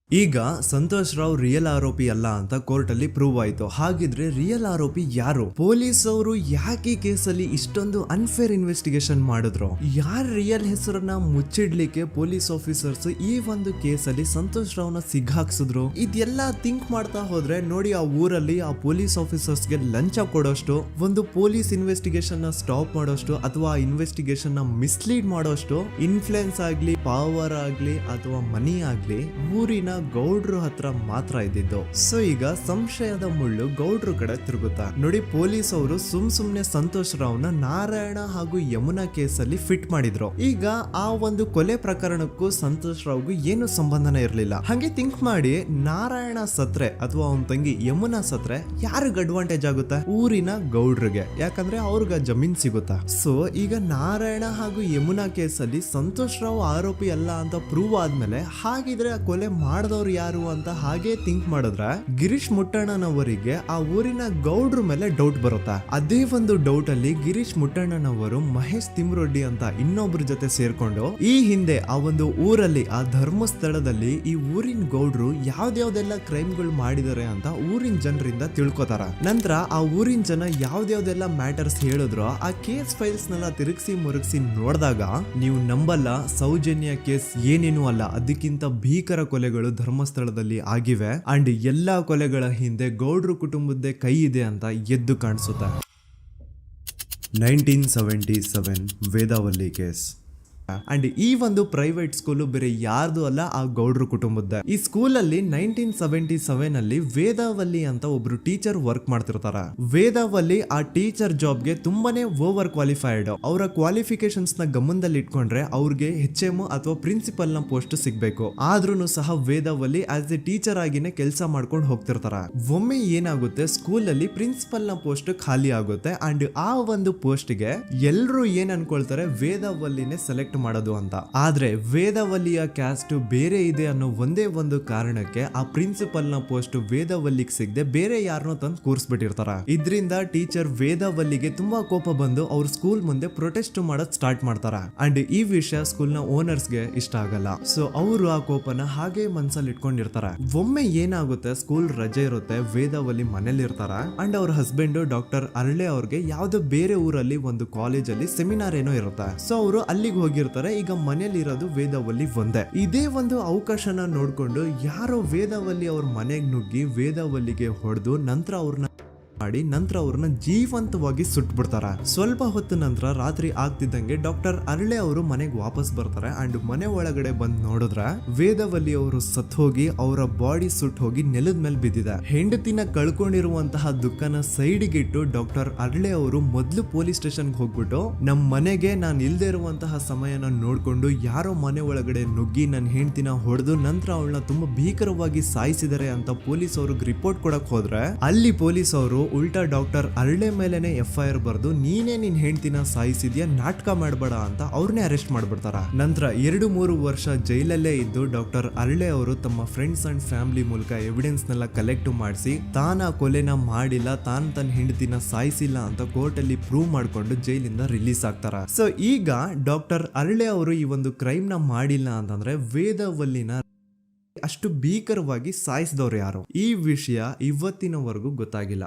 ಈಗ ಸಂತೋಷ್ ರಾವ್ ರಿಯಲ್ ಆರೋಪಿ ಅಲ್ಲ ಅಂತ ಕೋರ್ಟ್ ಅಲ್ಲಿ ಪ್ರೂವ್ ಆಯ್ತು. ಹಾಗಿದ್ರೆ ರಿಯಲ್ ಆರೋಪಿ ಯಾರು? ಪೊಲೀಸ್ ಅವರು ಯಾಕೆ ಕೇಸಲ್ಲಿ ಇಷ್ಟೊಂದು ಅನ್ಫೇರ್ ಇನ್ವೆಸ್ಟಿಗೇಷನ್ ಮಾಡಿದ್ರು? ಯಾರ ರಿಯಲ್ ಹೆಸರನ್ನ ಮುಚ್ಚಿಡ್ಲಿಕ್ಕೆ ಪೊಲೀಸ್ ಆಫೀಸರ್ಸ್ ಈ ಒಂದು ಕೇಸಲ್ಲಿ ಸಂತೋಷ್ ರಾವ್ನ ಸಿಗ್ಹಾಕ್ಸಿದ್ರು? ಇದೆಲ್ಲ ಥಿಂಕ್ ಮಾಡ್ತಾ ಹೋದ್ರೆ ನೋಡಿ ಆ ಊರಲ್ಲಿ ಆ ಪೊಲೀಸ್ ಆಫೀಸರ್ಸ್ಗೆ ಲಂಚ ಕೊಡೋಷ್ಟು, ಒಂದು ಪೊಲೀಸ್ ಇನ್ವೆಸ್ಟಿಗೇಷನ್ ನ ಸ್ಟಾಪ್ ಮಾಡೋಷ್ಟು ಅಥವಾ ಆ ಇನ್ವೆಸ್ಟಿಗೇಷನ್ ನ ಮಿಸ್ಲೀಡ್ ಮಾಡೋಷ್ಟು ಇನ್ಫ್ಲುಯೆನ್ಸ್ ಆಗ್ಲಿ, ಪವರ್ ಆಗ್ಲಿ ಅಥವಾ ಮನಿ ಆಗ್ಲಿ ಊರಿನ ಗೌಡ್ರು ಹತ್ರ ಮಾತ್ರ ಇದ್ದಿದ್ದು. ಸೊ ಈಗ ಸಂಶಯದ ಮುಳ್ಳು ಗೌಡ್ರು ಕಡೆ ತಿರುಗುತ್ತಾ ನೋಡಿ. ಪೊಲೀಸ್ ಅವರು ಸುಮ್ನೆ ಸಂತೋಷ್ ರಾವ್ನ ನಾರಾಯಣ ಹಾಗೂ ಯಮುನಾ ಕೇಸಲ್ಲಿ ಫಿಟ್ ಮಾಡಿದ್ರು. ಈಗ ಆ ಒಂದು ಕೊಲೆ ಪ್ರಕರಣಕ್ಕೂ ಸಂತೋಷ್ ರಾವ್ಗೂ ಏನು ಸಂಬಂಧನೇ ಇರ್ಲಿಲ್ಲ. ಹಂಗೆ ಥಿಂಕ್ ಮಾಡಿ ನಾರಾಯಣ ಸತ್ರೆ ಅಥವಾ ಅವನ ತಂಗಿ ಯಮುನಾ ಸತ್ರೆ ಯಾರಿಗ ಅಡ್ವಾಂಟೇಜ್ ಆಗುತ್ತೆ? ಊರಿನ ಗೌಡ್ರಿಗೆ, ಯಾಕಂದ್ರೆ ಅವ್ರಿಗೆ ಜಮೀನ್ ಸಿಗುತ್ತಾ. ಸೊ ಈಗ ನಾರಾಯಣ ಹಾಗೂ ಯಮುನಾ ಕೇಸಲ್ಲಿ ಸಂತೋಷ್ ರಾವ್ ಆರೋಪಿ ಅಲ್ಲ ಅಂತ ಪ್ರೂವ್ ಆದ್ಮೇಲೆ ಹಾಗಿದ್ರೆ ಆ ಕೊಲೆ ಮಾಡಿದ ಮಾಡ್ದವ್ರು ಯಾರು ಅಂತ ಹಾಗೆ ಥಿಂಕ್ ಮಾಡಿದ್ರೆ ಗಿರೀಶ್ ಮುಟ್ಟಣ್ಣನವರಿಗೆ ಆ ಊರಿನ ಗೌಡ್ರ ಮೇಲೆ ಡೌಟ್ ಬರುತ್ತೆ. ಅದೇ ಒಂದು ಡೌಟ್ ಅಲ್ಲಿ ಗಿರೀಶ್ ಮುಟ್ಟಣ್ಣನವರು ಮಹೇಶ್ ತಿಮ್ರೊಡ್ಡಿ ಅಂತ ಇನ್ನೊಬ್ರ ಜೊತೆ ಸೇರ್ಕೊಂಡು ಈ ಹಿಂದೆ ಆ ಒಂದು ಊರಲ್ಲಿ ಆ ಧರ್ಮಸ್ಥಳದಲ್ಲಿ ಈ ಊರಿನ ಗೌಡ್ರು ಯಾವ್ದಾವ್ದೆಲ್ಲ ಕ್ರೈಮ್ಗಳು ಮಾಡಿದಾರೆ ಅಂತ ಊರಿನ ಜನರಿಂದ ತಿಳ್ಕೊತಾರ. ನಂತರ ಆ ಊರಿನ ಜನ ಯಾವ್ದಾವ್ದೆಲ್ಲ ಮ್ಯಾಟರ್ಸ್ ಹೇಳಿದ್ರು ಆ ಕೇಸ್ ಫೈಲ್ಸ್ ನೆಲ್ಲ ತಿರುಗಿಸಿ ಮುರುಗಿಸಿ ನೋಡಿದಾಗ ನೀವು ನಂಬಲ್ಲ, ಸೌಜನ್ಯ ಕೇಸ್ ಏನೇನು ಅಲ್ಲ, ಅದಕ್ಕಿಂತ ಭೀಕರ ಕೊಲೆಗಳು ಧರ್ಮಸ್ಥಳದಲ್ಲಿ ಆಗಿವೆ ಅಂಡ್ ಎಲ್ಲಾ ಕೊಲೆಗಳ ಹಿಂದೆ ಗೌಡ್ರು ಕುಟುಂಬದ್ದೇ ಕೈ ಇದೆ ಅಂತ ಎದ್ದು ಕಾಣಿಸುತ್ತೆ. 1977 ವೇದಾವಲ್ಲಿ ಕೇಸ್. ಅಂಡ್ ಈ ಒಂದು ಪ್ರೈವೇಟ್ ಸ್ಕೂಲು ಬೇರೆ ಯಾರ್ದು ಅಲ್ಲ, ಆ ಗೌಡ್ರು ಕುಟುಂಬದ್ದೇ. ಈ ಸ್ಕೂಲಲ್ಲಿ 1977 ಅಲ್ಲಿ ವೇದಾವಲ್ಲಿ ಅಂತ ಒಬ್ರು ಟೀಚರ್ ವರ್ಕ್ ಮಾಡ್ತಿರ್ತಾರ. ವೇದಾವಲ್ಲಿ ಆ ಟೀಚರ್ ಜಾಬ್ಗೆ ತುಂಬಾನೇ ಓವರ್ ಕ್ವಾಲಿಫೈಡ್. ಅವರ ಕ್ವಾಲಿಫಿಕೇಶನ್ಸ್ ನ ಗಮನದಲ್ಲಿ ಇಟ್ಕೊಂಡ್ರೆ ಅವ್ರಿಗೆ HM ಅಥವಾ ಪ್ರಿನ್ಸಿಪಲ್ ನ ಪೋಸ್ಟ್ ಸಿಗ್ಬೇಕು. ಆದ್ರೂ ಸಹ ವೇದಾವಲ್ಲಿ ಆಸ್ ಎ ಟೀಚರ್ ಆಗಿನೇ ಕೆಲಸ ಮಾಡ್ಕೊಂಡು ಹೋಗ್ತಿರ್ತಾರ. ಒಮ್ಮೆ ಏನಾಗುತ್ತೆ, ಸ್ಕೂಲ್ ಅಲ್ಲಿ ಪ್ರಿನ್ಸಿಪಲ್ ನ ಪೋಸ್ಟ್ ಖಾಲಿ ಆಗುತ್ತೆ ಅಂಡ್ ಆ ಒಂದು ಪೋಸ್ಟ್ ಗೆ ಎಲ್ರು ಏನ್ ಅನ್ಕೊಳ್ತಾರೆ, ವೇದಾವಲ್ಲಿನೇ ಸೆಲೆಕ್ಟ್ ಮಾಡೋದು ಅಂತ. ಆದ್ರೆ ವೇದಾವಲ್ಲಿಯ ಕ್ಯಾಸ್ಟ್ ಬೇರೆ ಇದೆ ಅನ್ನೋ ಒಂದೇ ಒಂದು ಕಾರಣಕ್ಕೆ ಆ ಪ್ರಿನ್ಸಿಪಲ್ ನ ಪೋಸ್ಟ್ ವೇದಾವಲ್ಲಿಗೆ ಸಿಗದೆ ಬೇರೆ ಯಾರನ್ನೋ ತಂದು ಕೂರಿಸ್ಬಿಟ್ಟಿರ್ತಾರ. ಇದರಿಂದ ಟೀಚರ್ ವೇದಾವಲ್ಲಿಗೆ ತುಂಬಾ ಕೋಪ ಬಂದು ಅವ್ರ ಸ್ಕೂಲ್ ಮುಂದೆ ಪ್ರೊಟೆಸ್ಟ್ ಮಾಡೋದ್ ಸ್ಟಾರ್ಟ್ ಮಾಡ್ತಾರ. ಅಂಡ್ ಈ ವಿಷಯ ಸ್ಕೂಲ್ ನ ಓನರ್ಸ್ ಗೆ ಇಷ್ಟ ಆಗಲ್ಲ. ಸೊ ಅವರು ಆ ಕೋಪನ ಹಾಗೆ ಮನ್ಸಲ್ಲಿ ಇಟ್ಕೊಂಡಿರ್ತಾರ. ಒಮ್ಮೆ ಏನಾಗುತ್ತೆ, ಸ್ಕೂಲ್ ರಜೆ ಇರುತ್ತೆ, ವೇದಾವಲ್ಲಿ ಮನೇಲಿ ಇರ್ತಾರ ಅಂಡ್ ಅವ್ರ ಹಸ್ಬೆಂಡ್ ಡಾಕ್ಟರ್ ಅರಳೆ ಅವ್ರಿಗೆ ಯಾವ್ದೋ ಬೇರೆ ಊರಲ್ಲಿ ಒಂದು ಕಾಲೇಜ್ ಅಲ್ಲಿ ಸೆಮಿನಾರ್ ಏನೋ ಇರುತ್ತೆ. ಸೊ ಅವರು ಅಲ್ಲಿಗೆ ಹೋಗಿರ್ತಾರೆ. ಈಗ ಮನೇಲಿ ಇರೋದು ವೇದಾವಲ್ಲಿ ಒಂದೇ. ಇದೇ ಒಂದು ಅವಕಾಶನ ನೋಡ್ಕೊಂಡು ಯಾರೋ ವೇದಾವಲ್ಲಿ ಅವ್ರ ಮನೆಗೆ ನುಗ್ಗಿ ವೇದಾವಲ್ಲಿಗೆ ಹೊಡೆದು ನಂತರ ಅವ್ರನ್ನ ಜೀವಂತವಾಗಿ ಸುಟ್ಬಿಡ್ತಾರ. ಸ್ವಲ್ಪ ಹೊತ್ತು ನಂತರ ರಾತ್ರಿ ಆಗ್ತಿದ್ದಂಗೆ ಡಾಕ್ಟರ್ ಅರಳೆ ಅವರು ಮನೆಗೆ ವಾಪಸ್ ಬರ್ತಾರೆ ಅಂಡ್ ಮನೆ ಒಳಗಡೆ ಬಂದ್ ನೋಡಿದ್ರೆ ವೇದಾವಲ್ಲಿ ಅವರು ಸತ್ ಹೋಗಿ ಅವರ ಬಾಡಿ ಸುಟ್ ಹೋಗಿ ನೆಲದ ಮೇಲೆ ಬಿದ್ದಿದೆ. ಹೆಂಡತಿನ ಕಳ್ಕೊಂಡಿರುವಂತಹ ದುಃಖನ ಸೈಡ್ಗೆ ಇಟ್ಟು ಡಾಕ್ಟರ್ ಅರಳೆ ಅವರು ಮೊದ್ಲು ಪೊಲೀಸ್ ಸ್ಟೇಷನ್ಗೆ ಹೋಗ್ಬಿಟ್ಟು ನಮ್ ಮನೆಗೆ ನಾನು ಇಲ್ದೇ ಇರುವಂತಹ ಸಮಯನ ನೋಡ್ಕೊಂಡು ಯಾರೋ ಮನೆ ಒಳಗಡೆ ನುಗ್ಗಿ ನನ್ನ ಹೆಂಡತಿನ ಹೊಡೆದು ನಂತರ ಅವಳನ್ನ ತುಂಬಾ ಭೀಕರವಾಗಿ ಸಾಯಿಸಿದರೆ ಅಂತ ಪೊಲೀಸ್ ಅವ್ರಿಗೆ ರಿಪೋರ್ಟ್ ಕೊಡಕ್ ಹೋದ್ರೆ ಅಲ್ಲಿ ಪೊಲೀಸ್ ಅವರು ಉಲ್ಟಾ ಡಾಕ್ಟರ್ ಅರಳೆ ಮೇಲೆನೆ FIR ಬರ್ದು ನೀನೇ ನಿನ್ ಹೆಂಡತಿನ ಸಾಯಿಸಿದ್ಯಾ, ನಾಟಕ ಮಾಡಬೇಡ ಅಂತ ಅವ್ರನ್ನೇ ಅರೆಸ್ಟ್ ಮಾಡ್ಬಿಡ್ತಾರ. ನಂತರ 2-3 ವರ್ಷ ಜೈಲಲ್ಲೇ ಇದ್ದು ಡಾಕ್ಟರ್ ಅರಳೆ ಅವರು ತಮ್ಮ ಫ್ರೆಂಡ್ಸ್ ಅಂಡ್ ಫ್ಯಾಮಿಲಿ ಮೂಲಕ ಎವಿಡೆನ್ಸ್ ನೆಲ್ಲ ಕಲೆಕ್ಟ್ ಮಾಡಿಸಿ ತಾನ ಕೊಲೆನ ಮಾಡಿಲ್ಲ, ತನ್ನ ಹೆಂಡತಿನ ಸಾಯಿಸಿಲ್ಲ ಅಂತ ಕೋರ್ಟ್ ಅಲ್ಲಿ ಪ್ರೂವ್ ಮಾಡ್ಕೊಂಡು ಜೈಲಿಂದ ರಿಲೀಸ್ ಆಗ್ತಾರ. ಸೊ ಈಗ ಡಾಕ್ಟರ್ ಅರಳೆ ಅವರು ಈ ಒಂದು ಕ್ರೈಮ್ ನ ಮಾಡಿಲ್ಲ ಅಂತಂದ್ರೆ ವೇದಾವಲ್ಲಿನ ಅಷ್ಟು ಭೀಕರವಾಗಿ ಸಾಯಿಸಿದವ್ರು ಯಾರು, ಈ ವಿಷಯ ಇವತ್ತಿನವರೆಗೂ ಗೊತ್ತಾಗಿಲ್ಲ.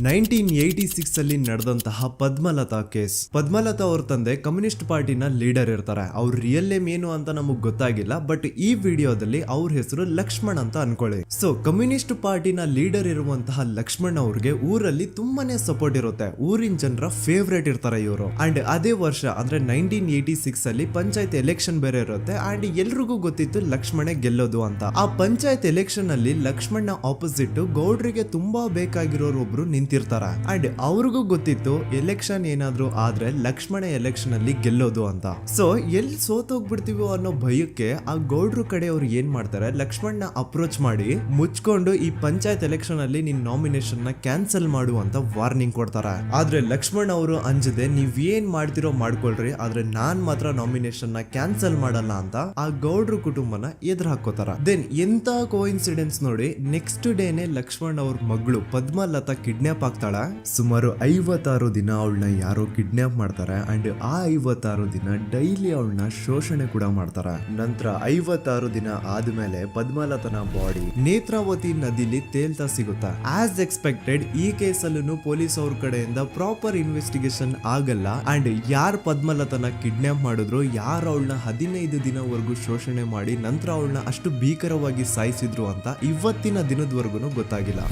1986 ಅಲ್ಲಿ ನಡೆದಂತಹ ಪದ್ಮಲತಾ ಕೇಸ್. ಪದ್ಮಲತಾ ಅವ್ರ ತಂದೆ ಕಮ್ಯುನಿಸ್ಟ್ ಪಾರ್ಟಿನ ಲೀಡರ್ ಇರ್ತಾರೆ. ಅವ್ರ ರಿಯಲ್ ನೇಮ್ ಏನು ಅಂತ ನಮಗ್ ಗೊತ್ತಾಗಿಲ್ಲ, ಬಟ್ ಈ ವಿಡಿಯೋದಲ್ಲಿ ಅವ್ರ ಹೆಸರು ಲಕ್ಷ್ಮಣ್ ಅಂತ ಅನ್ಕೊಳ್ಳಿ. ಸೊ ಕಮ್ಯುನಿಸ್ಟ್ ಪಾರ್ಟಿನ ಲೀಡರ್ ಇರುವಂತಹ ಲಕ್ಷ್ಮಣ್ ಅವ್ರಿಗೆ ಊರಲ್ಲಿ ತುಂಬಾನೇ ಸಪೋರ್ಟ್ ಇರುತ್ತೆ, ಊರಿನ ಜನರ ಫೇವ್ರೇಟ್ ಇರ್ತಾರೆ ಇವರು. ಅಂಡ್ ಅದೇ ವರ್ಷ ಅಂದ್ರೆ 1986 ಅಲ್ಲಿ ಪಂಚಾಯತ್ ಎಲೆಕ್ಷನ್ ಬೇರೆ ಇರುತ್ತೆ ಅಂಡ್ ಎಲ್ರಿಗೂ ಗೊತ್ತಿತ್ತು ಲಕ್ಷ್ಮಣೆ ಗೆಲ್ಲೋದು ಅಂತ. ಆ ಪಂಚಾಯತ್ ಎಲೆಕ್ಷನ್ ಅಲ್ಲಿ ಲಕ್ಷ್ಮಣ್ಣ ಆಪೋಸಿಟ್ ಗೌಡ್ರಿಗೆ ತುಂಬಾ ಬೇಕಾಗಿರೋರು ಒಬ್ರು ನಿಂತಿರ್ತಾರ ಅಂಡ್ ಅವ್ರಿಗೂ ಗೊತ್ತಿತ್ತು ಎಲೆಕ್ಷನ್ ಏನಾದ್ರು ಆದ್ರೆ ಲಕ್ಷ್ಮಣ ಎಲೆಕ್ಷನ್ ಅಲ್ಲಿ ಗೆಲ್ಲೋದು ಅಂತ. ಸೊ ಎಲ್ಲಿ ಸೋತೋಗ್ಬಿಡ್ತೀವೋ ಅನ್ನೋ ಭಯಕ್ಕೆ ಆ ಗೌಡ್ರು ಕಡೆ ಅವ್ರು ಏನ್ ಮಾಡ್ತಾರೆ, ಲಕ್ಷ್ಮಣ್ಣ ಅಪ್ರೋಚ್ ಮಾಡಿ ಮುಚ್ಕೊಂಡು ಈ ಪಂಚಾಯತ್ ಎಲೆಕ್ಷನ್ ಅಲ್ಲಿ ನಿನ್ ನಾಮಿನೇಷನ್ ನ ಕ್ಯಾನ್ಸಲ್ ಮಾಡು ಅಂತ ವಾರ್ನಿಂಗ್ ಕೊಡ್ತಾರ. ಆದ್ರೆ ಲಕ್ಷ್ಮಣ್ ಅವರು ಅಂಜದೆ ನೀವ್ ಏನ್ ಮಾಡ್ತಿರೋ ಮಾಡ್ಕೊಳ್ರಿ, ಆದ್ರೆ ನಾನ್ ಮಾತ್ರ ನಾಮಿನೇಷನ್ ನ ಕ್ಯಾನ್ಸಲ್ ಮಾಡಲ್ಲ ಅಂತ ಆ ಗೌಡ್ರು ಕುಟುಂಬನ ಎದುರು ಹಾಕೋತಾರ. ದೆನ್ ಎಂತ ಕೋಇನ್ಸಿಡೆನ್ಸ್ ನೋಡಿ, ನೆಕ್ಸ್ಟ್ ಡೇನೆ ಲಕ್ಷ್ಮಣ್ ಅವ್ರ ಮಗಳು ಪದ್ಮಲತಾ ಕಿಡ್ನಾಪ್ ಆಗ್ತಾಳ. ಸುಮಾರು 56 ದಿನ ಅವಳನ್ನ ಯಾರೋ ಕಿಡ್ನಾಪ್ ಮಾಡ್ತಾರೆ ಅಂಡ್ ಆ 56 ದಿನ ಡೈಲಿ ಅವಳನ್ನ ಶೋಷಣೆ ಕೂಡ ಮಾಡ್ತಾರ. ನಂತರ 56 ದಿನ ಆದ್ಮೇಲೆ ಪದ್ಮಲತನ ಬಾಡಿ ನೇತ್ರಾವತಿ ನದಿಲಿ ತೇಲ್ತಾ ಸಿಗುತ್ತಾ. ಆಸ್ ಎಕ್ಸ್ಪೆಕ್ಟೆಡ್ ಈ ಕೇಸಲ್ಲೂ ಪೊಲೀಸ್ ಅವ್ರ ಕಡೆಯಿಂದ ಪ್ರಾಪರ್ ಇನ್ವೆಸ್ಟಿಗೇಷನ್ ಆಗಲ್ಲ ಅಂಡ್ ಯಾರ್ ಪದ್ಮಲತನ ಕಿಡ್ನಾಪ್ ಮಾಡಿದ್ರು, ಯಾರು ಅವಳನ್ನ 15 ದಿನವರೆಗೂ ಶೋಷಣೆ ಮಾಡಿ ನಂತರ ಅವಳನ್ನ ಅಷ್ಟು ಭೀಕರವಾಗಿ ಸಾಯಿಸಿದ್ರು ಅಂತ ಇವತ್ತಿನ ದಿನದವರೆಗೂ ಗೊತ್ತಾಗಿಲ್ಲ.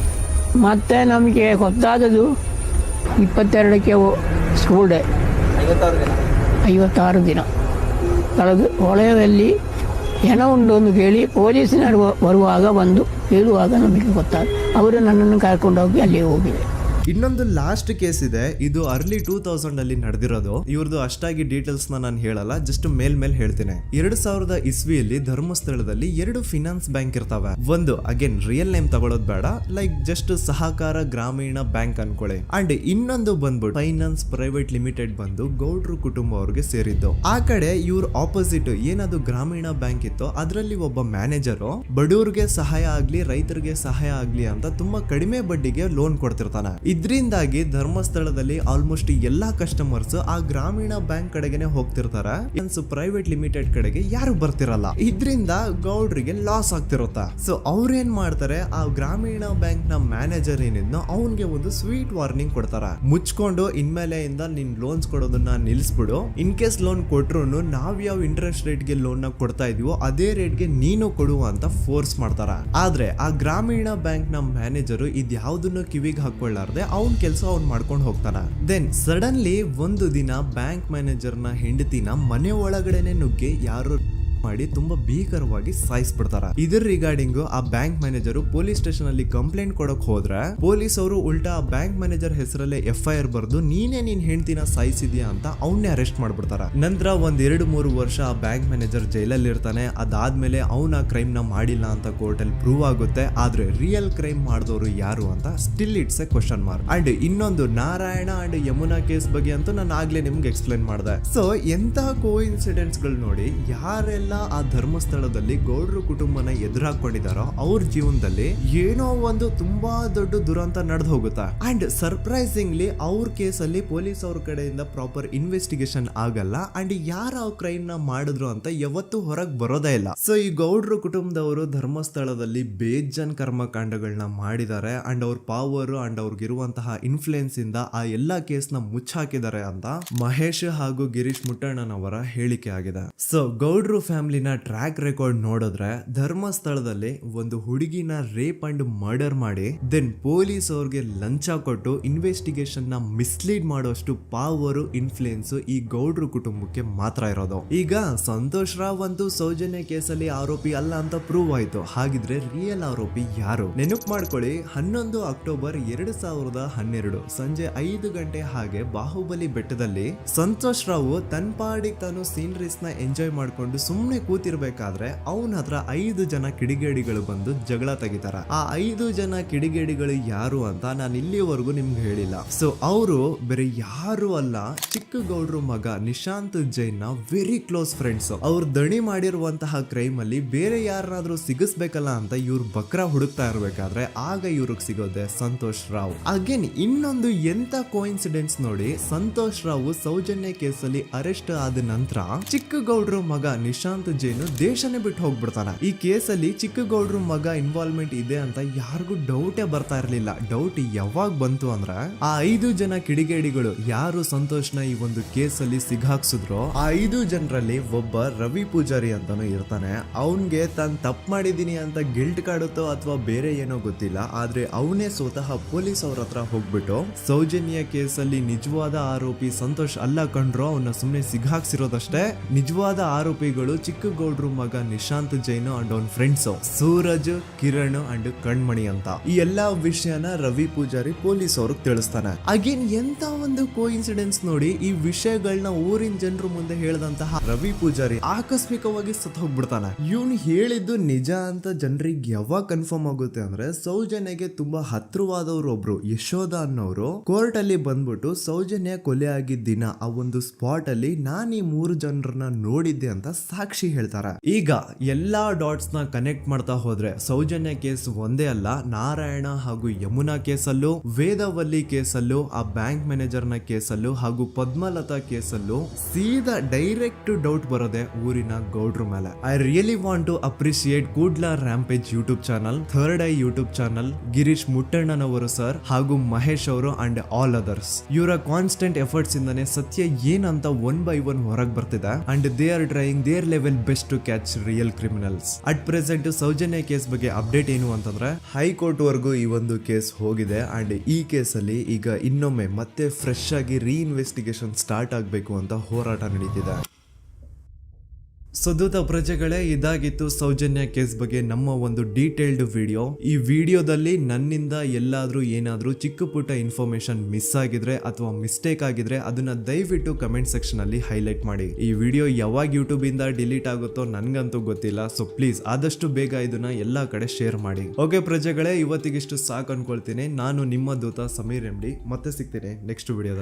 ಮತ್ತೆ ನಮಗೆ ಗೊತ್ತಾದದು 22ಕ್ಕೆ ಸ್ಕೂಲ್ ಡೇ 56 ದಿನ ಕಳೆದು ಹೊಳೆಯಲ್ಲಿ ಹೆಣ ಉಂಡು ಅಂತ ಕೇಳಿ ಪೊಲೀಸಿನವರು ಬರುವಾಗ ಬಂದು ಹೇಳುವಾಗ ನಮಗೆ ಗೊತ್ತಾದ. ಅವರು ನನ್ನನ್ನು ಕರ್ಕೊಂಡೋಗಿ ಅಲ್ಲಿ ಹೋಗಿದೆ. ಇನ್ನೊಂದು ಲಾಸ್ಟ್ ಕೇಸ್ ಇದೆ, ಇದು ಅರ್ಲಿ 2000 ಅಲ್ಲಿ ನಡೆದಿರೋದು. ಇವ್ರದ್ದು ಅಷ್ಟಾಗಿ ಡೀಟೇಲ್ಸ್ ನಾನು ಹೇಳಲ್ಲ, ಜಸ್ಟ್ ಮೇಲ್ ಹೇಳ್ತೇನೆ. 2000 ಇಸ್ವಿಯಲ್ಲಿ ಧರ್ಮಸ್ಥಳದಲ್ಲಿ 2 ಫಿನಾನ್ಸ್ ಬ್ಯಾಂಕ್ ಇರ್ತಾವೆ. ಒಂದು ಅಗೇನ್ ರಿಯಲ್ ನೇಮ್ ತಗೊಳ್ಳೋದು ಬೇಡ, ಲೈಕ್ ಜಸ್ಟ್ ಸಹಕಾರ ಗ್ರಾಮೀಣ ಬ್ಯಾಂಕ್ ಅನ್ಕೊಳ್ಳಿ. ಅಂಡ್ ಇನ್ನೊಂದು ಬಂದ್ಬಿಟ್ಟು ಫೈನಾನ್ಸ್ ಪ್ರೈವೇಟ್ ಲಿಮಿಟೆಡ್ ಬಂದು ಗೌಡ್ರು ಕುಟುಂಬ ಅವ್ರಿಗೆ ಸೇರಿದ್ದು. ಆ ಕಡೆ ಇವ್ರ ಆಪೋಸಿಟ್ ಏನದು ಗ್ರಾಮೀಣ ಬ್ಯಾಂಕ್ ಇತ್ತು, ಅದರಲ್ಲಿ ಒಬ್ಬ ಮ್ಯಾನೇಜರು ಬಡವ್ರಿಗೆ ಸಹಾಯ ಆಗ್ಲಿ ರೈತರಿಗೆ ಸಹಾಯ ಆಗ್ಲಿ ಅಂತ ತುಂಬಾ ಕಡಿಮೆ ಬಡ್ಡಿಗೆ ಲೋನ್ ಕೊಡ್ತಿರ್ತಾನೆ. ಇದರಿಂದಾಗಿ ಧರ್ಮಸ್ಥಳದಲ್ಲಿ ಆಲ್ಮೋಸ್ಟ್ ಎಲ್ಲಾ ಕಸ್ಟಮರ್ಸ್ ಆ ಗ್ರಾಮೀಣ ಬ್ಯಾಂಕ್ ಕಡೆಗೆ ಹೋಗ್ತಿರ್ತಾರೆ, ಪ್ರೈವೇಟ್ ಲಿಮಿಟೆಡ್ ಕಡೆಗೆ ಯಾರು ಬರ್ತಿರಲ್ಲ. ಇದರಿಂದ ಗೌಡ್ರಿಗೆ ಲಾಸ್ ಆಗ್ತಿರುತ್ತ. ಸೊ ಅವ್ರೇನ್ ಮಾಡ್ತಾರೆ, ಆ ಗ್ರಾಮೀಣ ಬ್ಯಾಂಕ್ ನ ಮ್ಯಾನೇಜರ್ ಏನಿದ್ನೋ ಅವನ್ಗೆ ಒಂದು ಸ್ವೀಟ್ ವಾರ್ನಿಂಗ್ ಕೊಡ್ತಾರ. ಮುಚ್ಕೊಂಡು ಇನ್ಮೇಲೆಯಿಂದ ನಿನ್ ಲೋನ್ಸ್ ಕೊಡೋದನ್ನ ನಿಲ್ಸ್ಬಿಡು. ಇನ್ ಕೇಸ್ ಲೋನ್ ಕೊಟ್ರು ನಾವ್ ಯಾವ ಇಂಟ್ರೆಸ್ಟ್ ರೇಟ್ ಗೆ ಲೋನ್ ನ ಕೊಡ್ತಾ ಇದೀವೋ ಅದೇ ರೇಟ್ ಗೆ ನೀನು ಕೊಡುವ ಅಂತ ಫೋರ್ಸ್ ಮಾಡ್ತಾರ. ಆದ್ರೆ ಆ ಗ್ರಾಮೀಣ ಬ್ಯಾಂಕ್ ನ ಮ್ಯಾನೇಜರ್ ಇದ್ಯಾವುದನ್ನು ಕಿವಿಗೆ ಹಾಕೊಳ್ಳಾರ್ದೆ ಅವನ್ ಕೆಲಸ ಅವ್ನ್ ಮಾಡ್ಕೊಂಡು ಹೋಗ್ತಾನ. ದೆನ್ ಸಡನ್ಲಿ ಒಂದು ದಿನ ಬ್ಯಾಂಕ್ ಮ್ಯಾನೇಜರ್ ನ ಹೆಂಡತಿನ ಮನೆ ಒಳಗಡೆನೆ ನುಗ್ಗಿ ಯಾರು ಮಾಡಿ ತುಂಬಾ ಭೀಕರವಾಗಿ ಸಾಯಿಸ್ಬಿಡ್ತಾರ. ಇದ್ರ ರಿಗಾರ್ಡಿಂಗ್ ಆ ಬ್ಯಾಂಕ್ ಮ್ಯಾನೇಜರ್ ಪೊಲೀಸ್ ಸ್ಟೇಷನ್ ಅಲ್ಲಿ ಕಂಪ್ಲೇಂಟ್ ಕೊಡಕ್ ಹೋದ್ರೆ ಪೊಲೀಸ್ ಅವರು ಉಲ್ಟಾ ಆ ಬ್ಯಾಂಕ್ ಮ್ಯಾನೇಜರ್ ಹೆಸರಲ್ಲೇ FIR ಬರ್ದು ನೀನೇ ನಿನ್ ಹೆಂಡತಿನ ಸಾಯಿಸಿದ್ಯಾ ಅಂತ ಅವನ್ನೇ ಅರೆಸ್ಟ್ ಮಾಡ್ಬಿಡ್ತಾರ. ನಂತರ 1-2-3 ವರ್ಷ ಆ ಬ್ಯಾಂಕ್ ಮ್ಯಾನೇಜರ್ ಜೈಲಲ್ಲಿ ಇರ್ತಾನೆ. ಅದಾದ್ಮೇಲೆ ಅವನ ಕ್ರೈಮ್ ನ ಮಾಡಿಲ್ಲ ಅಂತ ಕೋರ್ಟ್ ಅಲ್ಲಿ ಪ್ರೂವ್ ಆಗುತ್ತೆ. ಆದ್ರೆ ರಿಯಲ್ ಕ್ರೈಮ್ ಮಾಡಿದವರು ಯಾರು ಅಂತ still it's A question mark. And ಇನ್ನೊಂದು ನಾರಾಯಣ ಅಂಡ್ ಯಮುನಾ ಕೇಸ್ ಬಗ್ಗೆ ಅಂತೂ ನಾನು ಆಗ್ಲೇ ನಿಮ್ಗೆ ಎಕ್ಸ್ಪ್ಲೇನ್ ಮಾಡಿದೆ. ಸೊ ಎಂತಹ ಕೋಇನ್ಸಿಡೆಂಟ್ಸ್ ಗಳು ನೋಡಿ, ಯಾರೆಲ್ಲ ಆ ಧರ್ಮಸ್ಥಳದಲ್ಲಿ ಗೌಡ್ರು ಕುಟುಂಬನ ಎದುರಾಕೊಂಡಿದಾರೋ ಅವ್ರ ಜೀವನದಲ್ಲಿ ಏನೋ ಒಂದು ತುಂಬಾ ದೊಡ್ಡ ದುರಂತ ನಡೆದು ಹೋಗುತ್ತಾ. ಅಂಡ್ ಸರ್ಪ್ರೈಸಿಂಗ್ಲಿ ಅವ್ರ ಕೇಸಲ್ಲಿ ಪೊಲೀಸ್ ಅವ್ರ ಕಡೆಯಿಂದ ಪ್ರಾಪರ್ ಇನ್ವೆಸ್ಟಿಗೇಷನ್ ಆಗಲ್ಲ. ಅಂಡ್ ಯಾರ ಕ್ರೈಮ್ ನ ಮಾಡಿದ್ರು ಅಂತ ಯಾವತ್ತೂ ಹೊರಗೆ ಬರೋದೇ ಇಲ್ಲ. ಸೊ ಈ ಗೌಡ್ರು ಕುಟುಂಬದವರು ಧರ್ಮಸ್ಥಳದಲ್ಲಿ ಬೇಜನ್ ಕರ್ಮಕಾಂಡಗಳನ್ನ ಮಾಡಿದ್ದಾರೆ. ಅಂಡ್ ಅವ್ರ ಪವರ್ ಅಂಡ್ ಅವ್ರಿಗಿರುವಂತಹ ಇನ್ಫ್ಲೂಯೆನ್ಸ್ ಇಂದ ಆ ಎಲ್ಲಾ ಕೇಸ್ ನ ಮುಚ್ಚಾಕಿದ್ದಾರೆ ಅಂತ ಮಹೇಶ್ ಹಾಗೂ ಗಿರೀಶ್ ಮುಟ್ಟಣ್ಣನವರ ಹೇಳಿಕೆ ಆಗಿದೆ. ಸೊ ಗೌಡ್ರು ಫ್ಯಾಮಿಲಿನ ಟ್ರ್ಯಾಕ್ ರೆಕಾರ್ಡ್ ನೋಡಿದ್ರೆ ಧರ್ಮಸ್ಥಳದಲ್ಲಿ ಒಂದು ಹುಡುಗಿನ ರೇಪ್ ಅಂಡ್ ಮರ್ಡರ್ ಮಾಡಿ ದೆನ್ ಪೊಲೀಸ್ ಅವ್ರಿಗೆ ಲಂಚ ಕೊಟ್ಟು ಇನ್ವೆಸ್ಟಿಗೇಷನ್ ನ ಮಿಸ್ಲೀಡ್ ಮಾಡೋಷ್ಟು ಪವರ್ ಇನ್ಫ್ಲೂಯೆನ್ಸ್ ಈ ಗೌಡ್ರು ಕುಟುಂಬಕ್ಕೆ ಮಾತ್ರ ಇರೋದು. ಈಗ ಸಂತೋಷ್ ರಾವ್ ಅಂತೂ ಸೌಜನ್ಯ ಕೇಸಲ್ಲಿ ಆರೋಪಿ ಅಲ್ಲ ಅಂತ ಪ್ರೂವ್ ಆಯ್ತು. ಹಾಗಿದ್ರೆ ರಿಯಲ್ ಆರೋಪಿ ಯಾರು? ನೆನಪು ಮಾಡ್ಕೊಳ್ಳಿ, 11 ಅಕ್ಟೋಬರ್ 2012 ಸಂಜೆ 5 ಗಂಟೆ ಹಾಗೆ ಬಾಹುಬಲಿ ಬೆಟ್ಟದಲ್ಲಿ ಸಂತೋಷ್ ರಾವ್ ತನ್ನ ಪಾಡಿಗೆ ತಾನು ಸೀನರೀಸ್ ನ ಎಂಜಾಯ್ ಮಾಡ್ಕೊಂಡು ಸುಮ್ನೆ ಕೂತಿರ್ಬೇಕಾದ್ರೆ ಅವನ ಹತ್ರ 5 ಜನ ಕಿಡಿಗೇಡಿಗಳು ಬಂದು ಜಗಳ ತೆಗಿತಾರ. ಆ 5 ಜನ ಕಿಡಿಗೇಡಿಗಳು ಯಾರು ಅಂತ ನಾನು ಇಲ್ಲಿವರೆಗೂ ನಿಮ್ಗೆ ಹೇಳಿಲ್ಲ. ಸೊ ಅವರು ಬೇರೆ ಯಾರು ಅಲ್ಲ, ಚಿಕ್ಕ ಗೌಡ್ರು ಮಗ ನಿಶಾಂತ್ ಜೈನ್ ನ ವೆರಿ ಕ್ಲೋಸ್ ಫ್ರೆಂಡ್ಸ್. ಅವ್ರು ದಣಿ ಮಾಡಿರುವಂತಹ ಕ್ರೈಮ್ ಅಲ್ಲಿ ಬೇರೆ ಯಾರನ್ನಾದ್ರೂ ಸಿಗಿಸ್ಬೇಕಲ್ಲ ಅಂತ ಇವ್ರು ಬಕ್ರ ಹುಡುಕ್ತಾ ಇರ್ಬೇಕಾದ್ರೆ ಆಗ ಇವ್ರಿಗೆ ಸಿಗೋದೆ ಸಂತೋಷ್ ರಾವ್. ಅಗೇನ್ ಇನ್ನೊಂದು ಎಂತ ಕೋಇನ್ಸಿಡೆನ್ಸ್ ನೋಡಿ, ಸಂತೋಷ್ ರಾವ್ ಸೌಜನ್ಯ ಕೇಸಲ್ಲಿ ಅರೆಸ್ಟ್ ಆದ ನಂತರ ಚಿಕ್ಕ ಗೌಡ್ರು ಮಗ ನಿಶಾಂತ್ ಜೈನ್ ದೇಶನೇ ಬಿಟ್ಟು ಹೋಗ್ಬಿಡ್ತಾನ. ಈ ಕೇಸಲ್ಲಿ ಚಿಕ್ಕ ಗೌಡ್ರು ಮಗ ಇನ್ವಾಲ್ವ್ಮೆಂಟ್ ಇದೆ ಅಂತ ಯಾರಿಗೂ ಡೌಟೇ ಬರ್ತಾ ಇರ್ಲಿಲ್ಲ. ಡೌಟ್ ಯಾವಾಗ ಬಂತು ಅಂದ್ರೆ ಆ 5 ಜನ ಕಿಡಿಗೇಡಿಗಳು ಯಾರು ಸಂತೋಷ್ನ ಈ ಒಂದು ಕೇಸಲ್ಲಿ ಸಿಗಾಕ್ಸಿದ್ರು ಆ 5 ಜನರಲ್ಲಿ ಒಬ್ಬ ರವಿ ಪೂಜಾರಿ ಅಂತಾನು ಇರ್ತಾನೆ. ಅವನ್ಗೆ ತಾನು ತಪ್ಪು ಮಾಡಿದೀನಿ ಅಂತ ಗಿಲ್ಟ್ ಕಾಡುತ್ತೋ ಅಥವಾ ಬೇರೆ ಏನೋ ಗೊತ್ತಿಲ್ಲ, ಆದ್ರೆ ಅವನೇ ಸ್ವತಃ ಪೊಲೀಸ್ ಅವ್ರ ಹತ್ರ ಹೋಗ್ಬಿಟ್ಟು ಸೌಜನ್ಯ ಕೇಸಲ್ಲಿ ನಿಜವಾದ ಆರೋಪಿ ಸಂತೋಷ್ ಅಲ್ಲ ಕಂಡ್ರು, ಅವನ್ನ ಸುಮ್ನೆ ಸಿಗಾಕ್ಸಿರೋದಷ್ಟೇ, ನಿಜವಾದ ಆರೋಪಿಗಳು ಚಿಕ್ಕ ಗೌಡ್ರು ಮಗ ನಿಶಾಂತ್ ಜೈನ್ ಅಂಡ್ ಅವನ್ ಫ್ರೆಂಡ್ಸ್ ಸೂರಜ್, ಕಿರಣ್ ಅಂಡ್ ಕಣ್ಮಣಿ ಅಂತ. ಈ ಎಲ್ಲಾ ವಿಷಯನ ರವಿ ಪೂಜಾರಿ ಪೊಲೀಸ್ ಅವ್ರಿಗೆ ತಿಳಿಸ್ತಾನೆ. ಅಗೇನ್ ಎಂತ ಒಂದು ಕೋಇನ್ಸಿಡೆನ್ಸ್ ನೋಡಿ, ಈ ವಿಷಯಗಳನ್ನ ಊರಿನ ಜನರು ಮುಂದೆ ಹೇಳಿದಂತಹ ರವಿ ಪೂಜಾರಿ ಆಕಸ್ಮಿಕವಾಗಿ ಸತ್ತು ಹೋಗ್ಬಿಡ್ತಾನೆ. ಇವನು ಹೇಳಿದ್ದು ನಿಜ ಅಂತ ಜನರಿಗೆ ಯಾವಾಗ ಕನ್ಫರ್ಮ್ ಆಗುತ್ತೆ ಅಂದ್ರೆ ಸೌಜನ್ಯಗೆ ತುಂಬಾ ಹತ್ರವಾದವ್ರು ಒಬ್ರು ಯಶೋಧ ಅನ್ನೋರು ಕೋರ್ಟ್ ಅಲ್ಲಿ ಬಂದ್ಬಿಟ್ಟು ಸೌಜನ್ಯ ಕೊಲೆ ಆಗಿದ್ದ ದಿನ ಆ ಒಂದು ಸ್ಪಾಟ್ ಅಲ್ಲಿ ನಾನು ಈ 3 ಜನರನ್ನ ನೋಡಿದ್ದೆ ಅಂತ ಸಾಕ್ಷಿ ಹೇಳ್ತಾರೆ. ಈಗ ಎಲ್ಲಾ ಡಾಟ್ಸ್ ನ ಕನೆಕ್ಟ್ ಮಾಡ್ತಾ ಹೋದ್ರೆ ಸೌಜನ್ಯ ಕೇಸ್ ಒಂದೇ ಅಲ್ಲ, ನಾರಾಯಣ ಹಾಗೂ ಯಮುನಾ ಕೇಸಲ್ಲೂ, ವೇದವಲ್ಲಿ ಕೇಸಲ್ಲೂ, ಆ ಬ್ಯಾಂಕ್ ಮ್ಯಾನೇಜರ್ ನ ಕೇಸಲ್ಲೂ ಹಾಗೂ ಪದ್ಮಲತಾ ಕೇಸಲ್ಲೂ ಸೀದಾ ಡೈರೆಕ್ಟ್ ಡೌಟ್ ಬರೋದೆ ಊರಿನ ಗೌಡ್ರ ಮೇಲೆ. I really want to appreciate Kudla rampage YouTube channel, third eye YouTube channel, Girish Mattannavar sir ಹಾಗೂ ಮಹೇಶ್ ಅವರು ಅಂಡ್ ಆಲ್ ಅದರ್ಸ್. ಇವರ ಕಾನ್ಸ್ಟೆಂಟ್ ಎಫರ್ಟ್ಸ್ ಇಂದಾನೆ ಸತ್ಯ ಏನಂತ 1 by 1 ಹೊರಗೆ ಬರ್ತಿದೆ and they are trying their level best to catch real criminals. At present Soujanya case ಬಗ್ಗೆ update ಏನು ಅಂತಂದ್ರೆ ಹೈಕೋರ್ಟ್ ವರೆಗೂ ಈ ಒಂದು ಕೇಸ್ ಹೋಗಿದೆ ಅಂಡ್ ಈ ಕೇಸಲ್ಲಿ ಈಗ ಇನ್ನೊಮ್ಮೆ ಮತ್ತೆ ಫ್ರೆಶ್ ಆಗಿ ರೀಇನ್ವೆಸ್ಟಿಗೇಷನ್ ಸ್ಟಾರ್ಟ್ ಆಗಬೇಕು ಅಂತ ಹೋರಾಟ ನಡೀತಿದೆ. ಸೊ ದೂತ ಪ್ರಜೆಗಳೇ, ಇದಾಗಿತ್ತು ಸೌಜನ್ಯ ಕೇಸ್ ಬಗ್ಗೆ ನಮ್ಮ ಒಂದು ಡೀಟೇಲ್ಡ್ ವಿಡಿಯೋ. ಈ ವಿಡಿಯೋದಲ್ಲಿ ನನ್ನಿಂದ ಎಲ್ಲಾದ್ರೂ ಏನಾದ್ರೂ ಚಿಕ್ಕ ಪುಟ್ಟ ಇನ್ಫಾರ್ಮೇಶನ್ ಮಿಸ್ ಆಗಿದ್ರೆ ಅಥವಾ ಮಿಸ್ಟೇಕ್ ಆಗಿದ್ರೆ ಅದನ್ನ ದಯವಿಟ್ಟು ಕಮೆಂಟ್ ಸೆಕ್ಷನ್ ಅಲ್ಲಿ ಹೈಲೈಟ್ ಮಾಡಿ. ಈ ವಿಡಿಯೋ ಯಾವಾಗ ಯೂಟ್ಯೂಬ್ ಇಂದ ಡಿಲೀಟ್ ಆಗುತ್ತೋ ನನ್ಗಂತೂ ಗೊತ್ತಿಲ್ಲ. ಸೊ ಪ್ಲೀಸ್ ಆದಷ್ಟು ಬೇಗ ಇದನ್ನ ಎಲ್ಲಾ ಕಡೆ ಶೇರ್ ಮಾಡಿ. ಓಕೆ ಪ್ರಜೆಗಳೇ, ಇವತ್ತಿಗಿಷ್ಟು ಸಾಕು ಅನ್ಕೊಳ್ತೀನಿ. ನಾನು ನಿಮ್ಮ ದೂತ ಸಮೀರ್ MD. ಮತ್ತೆ ಸಿಗ್ತೀನಿ ನೆಕ್ಸ್ಟ್ ವಿಡಿಯೋದಲ್ಲಿ.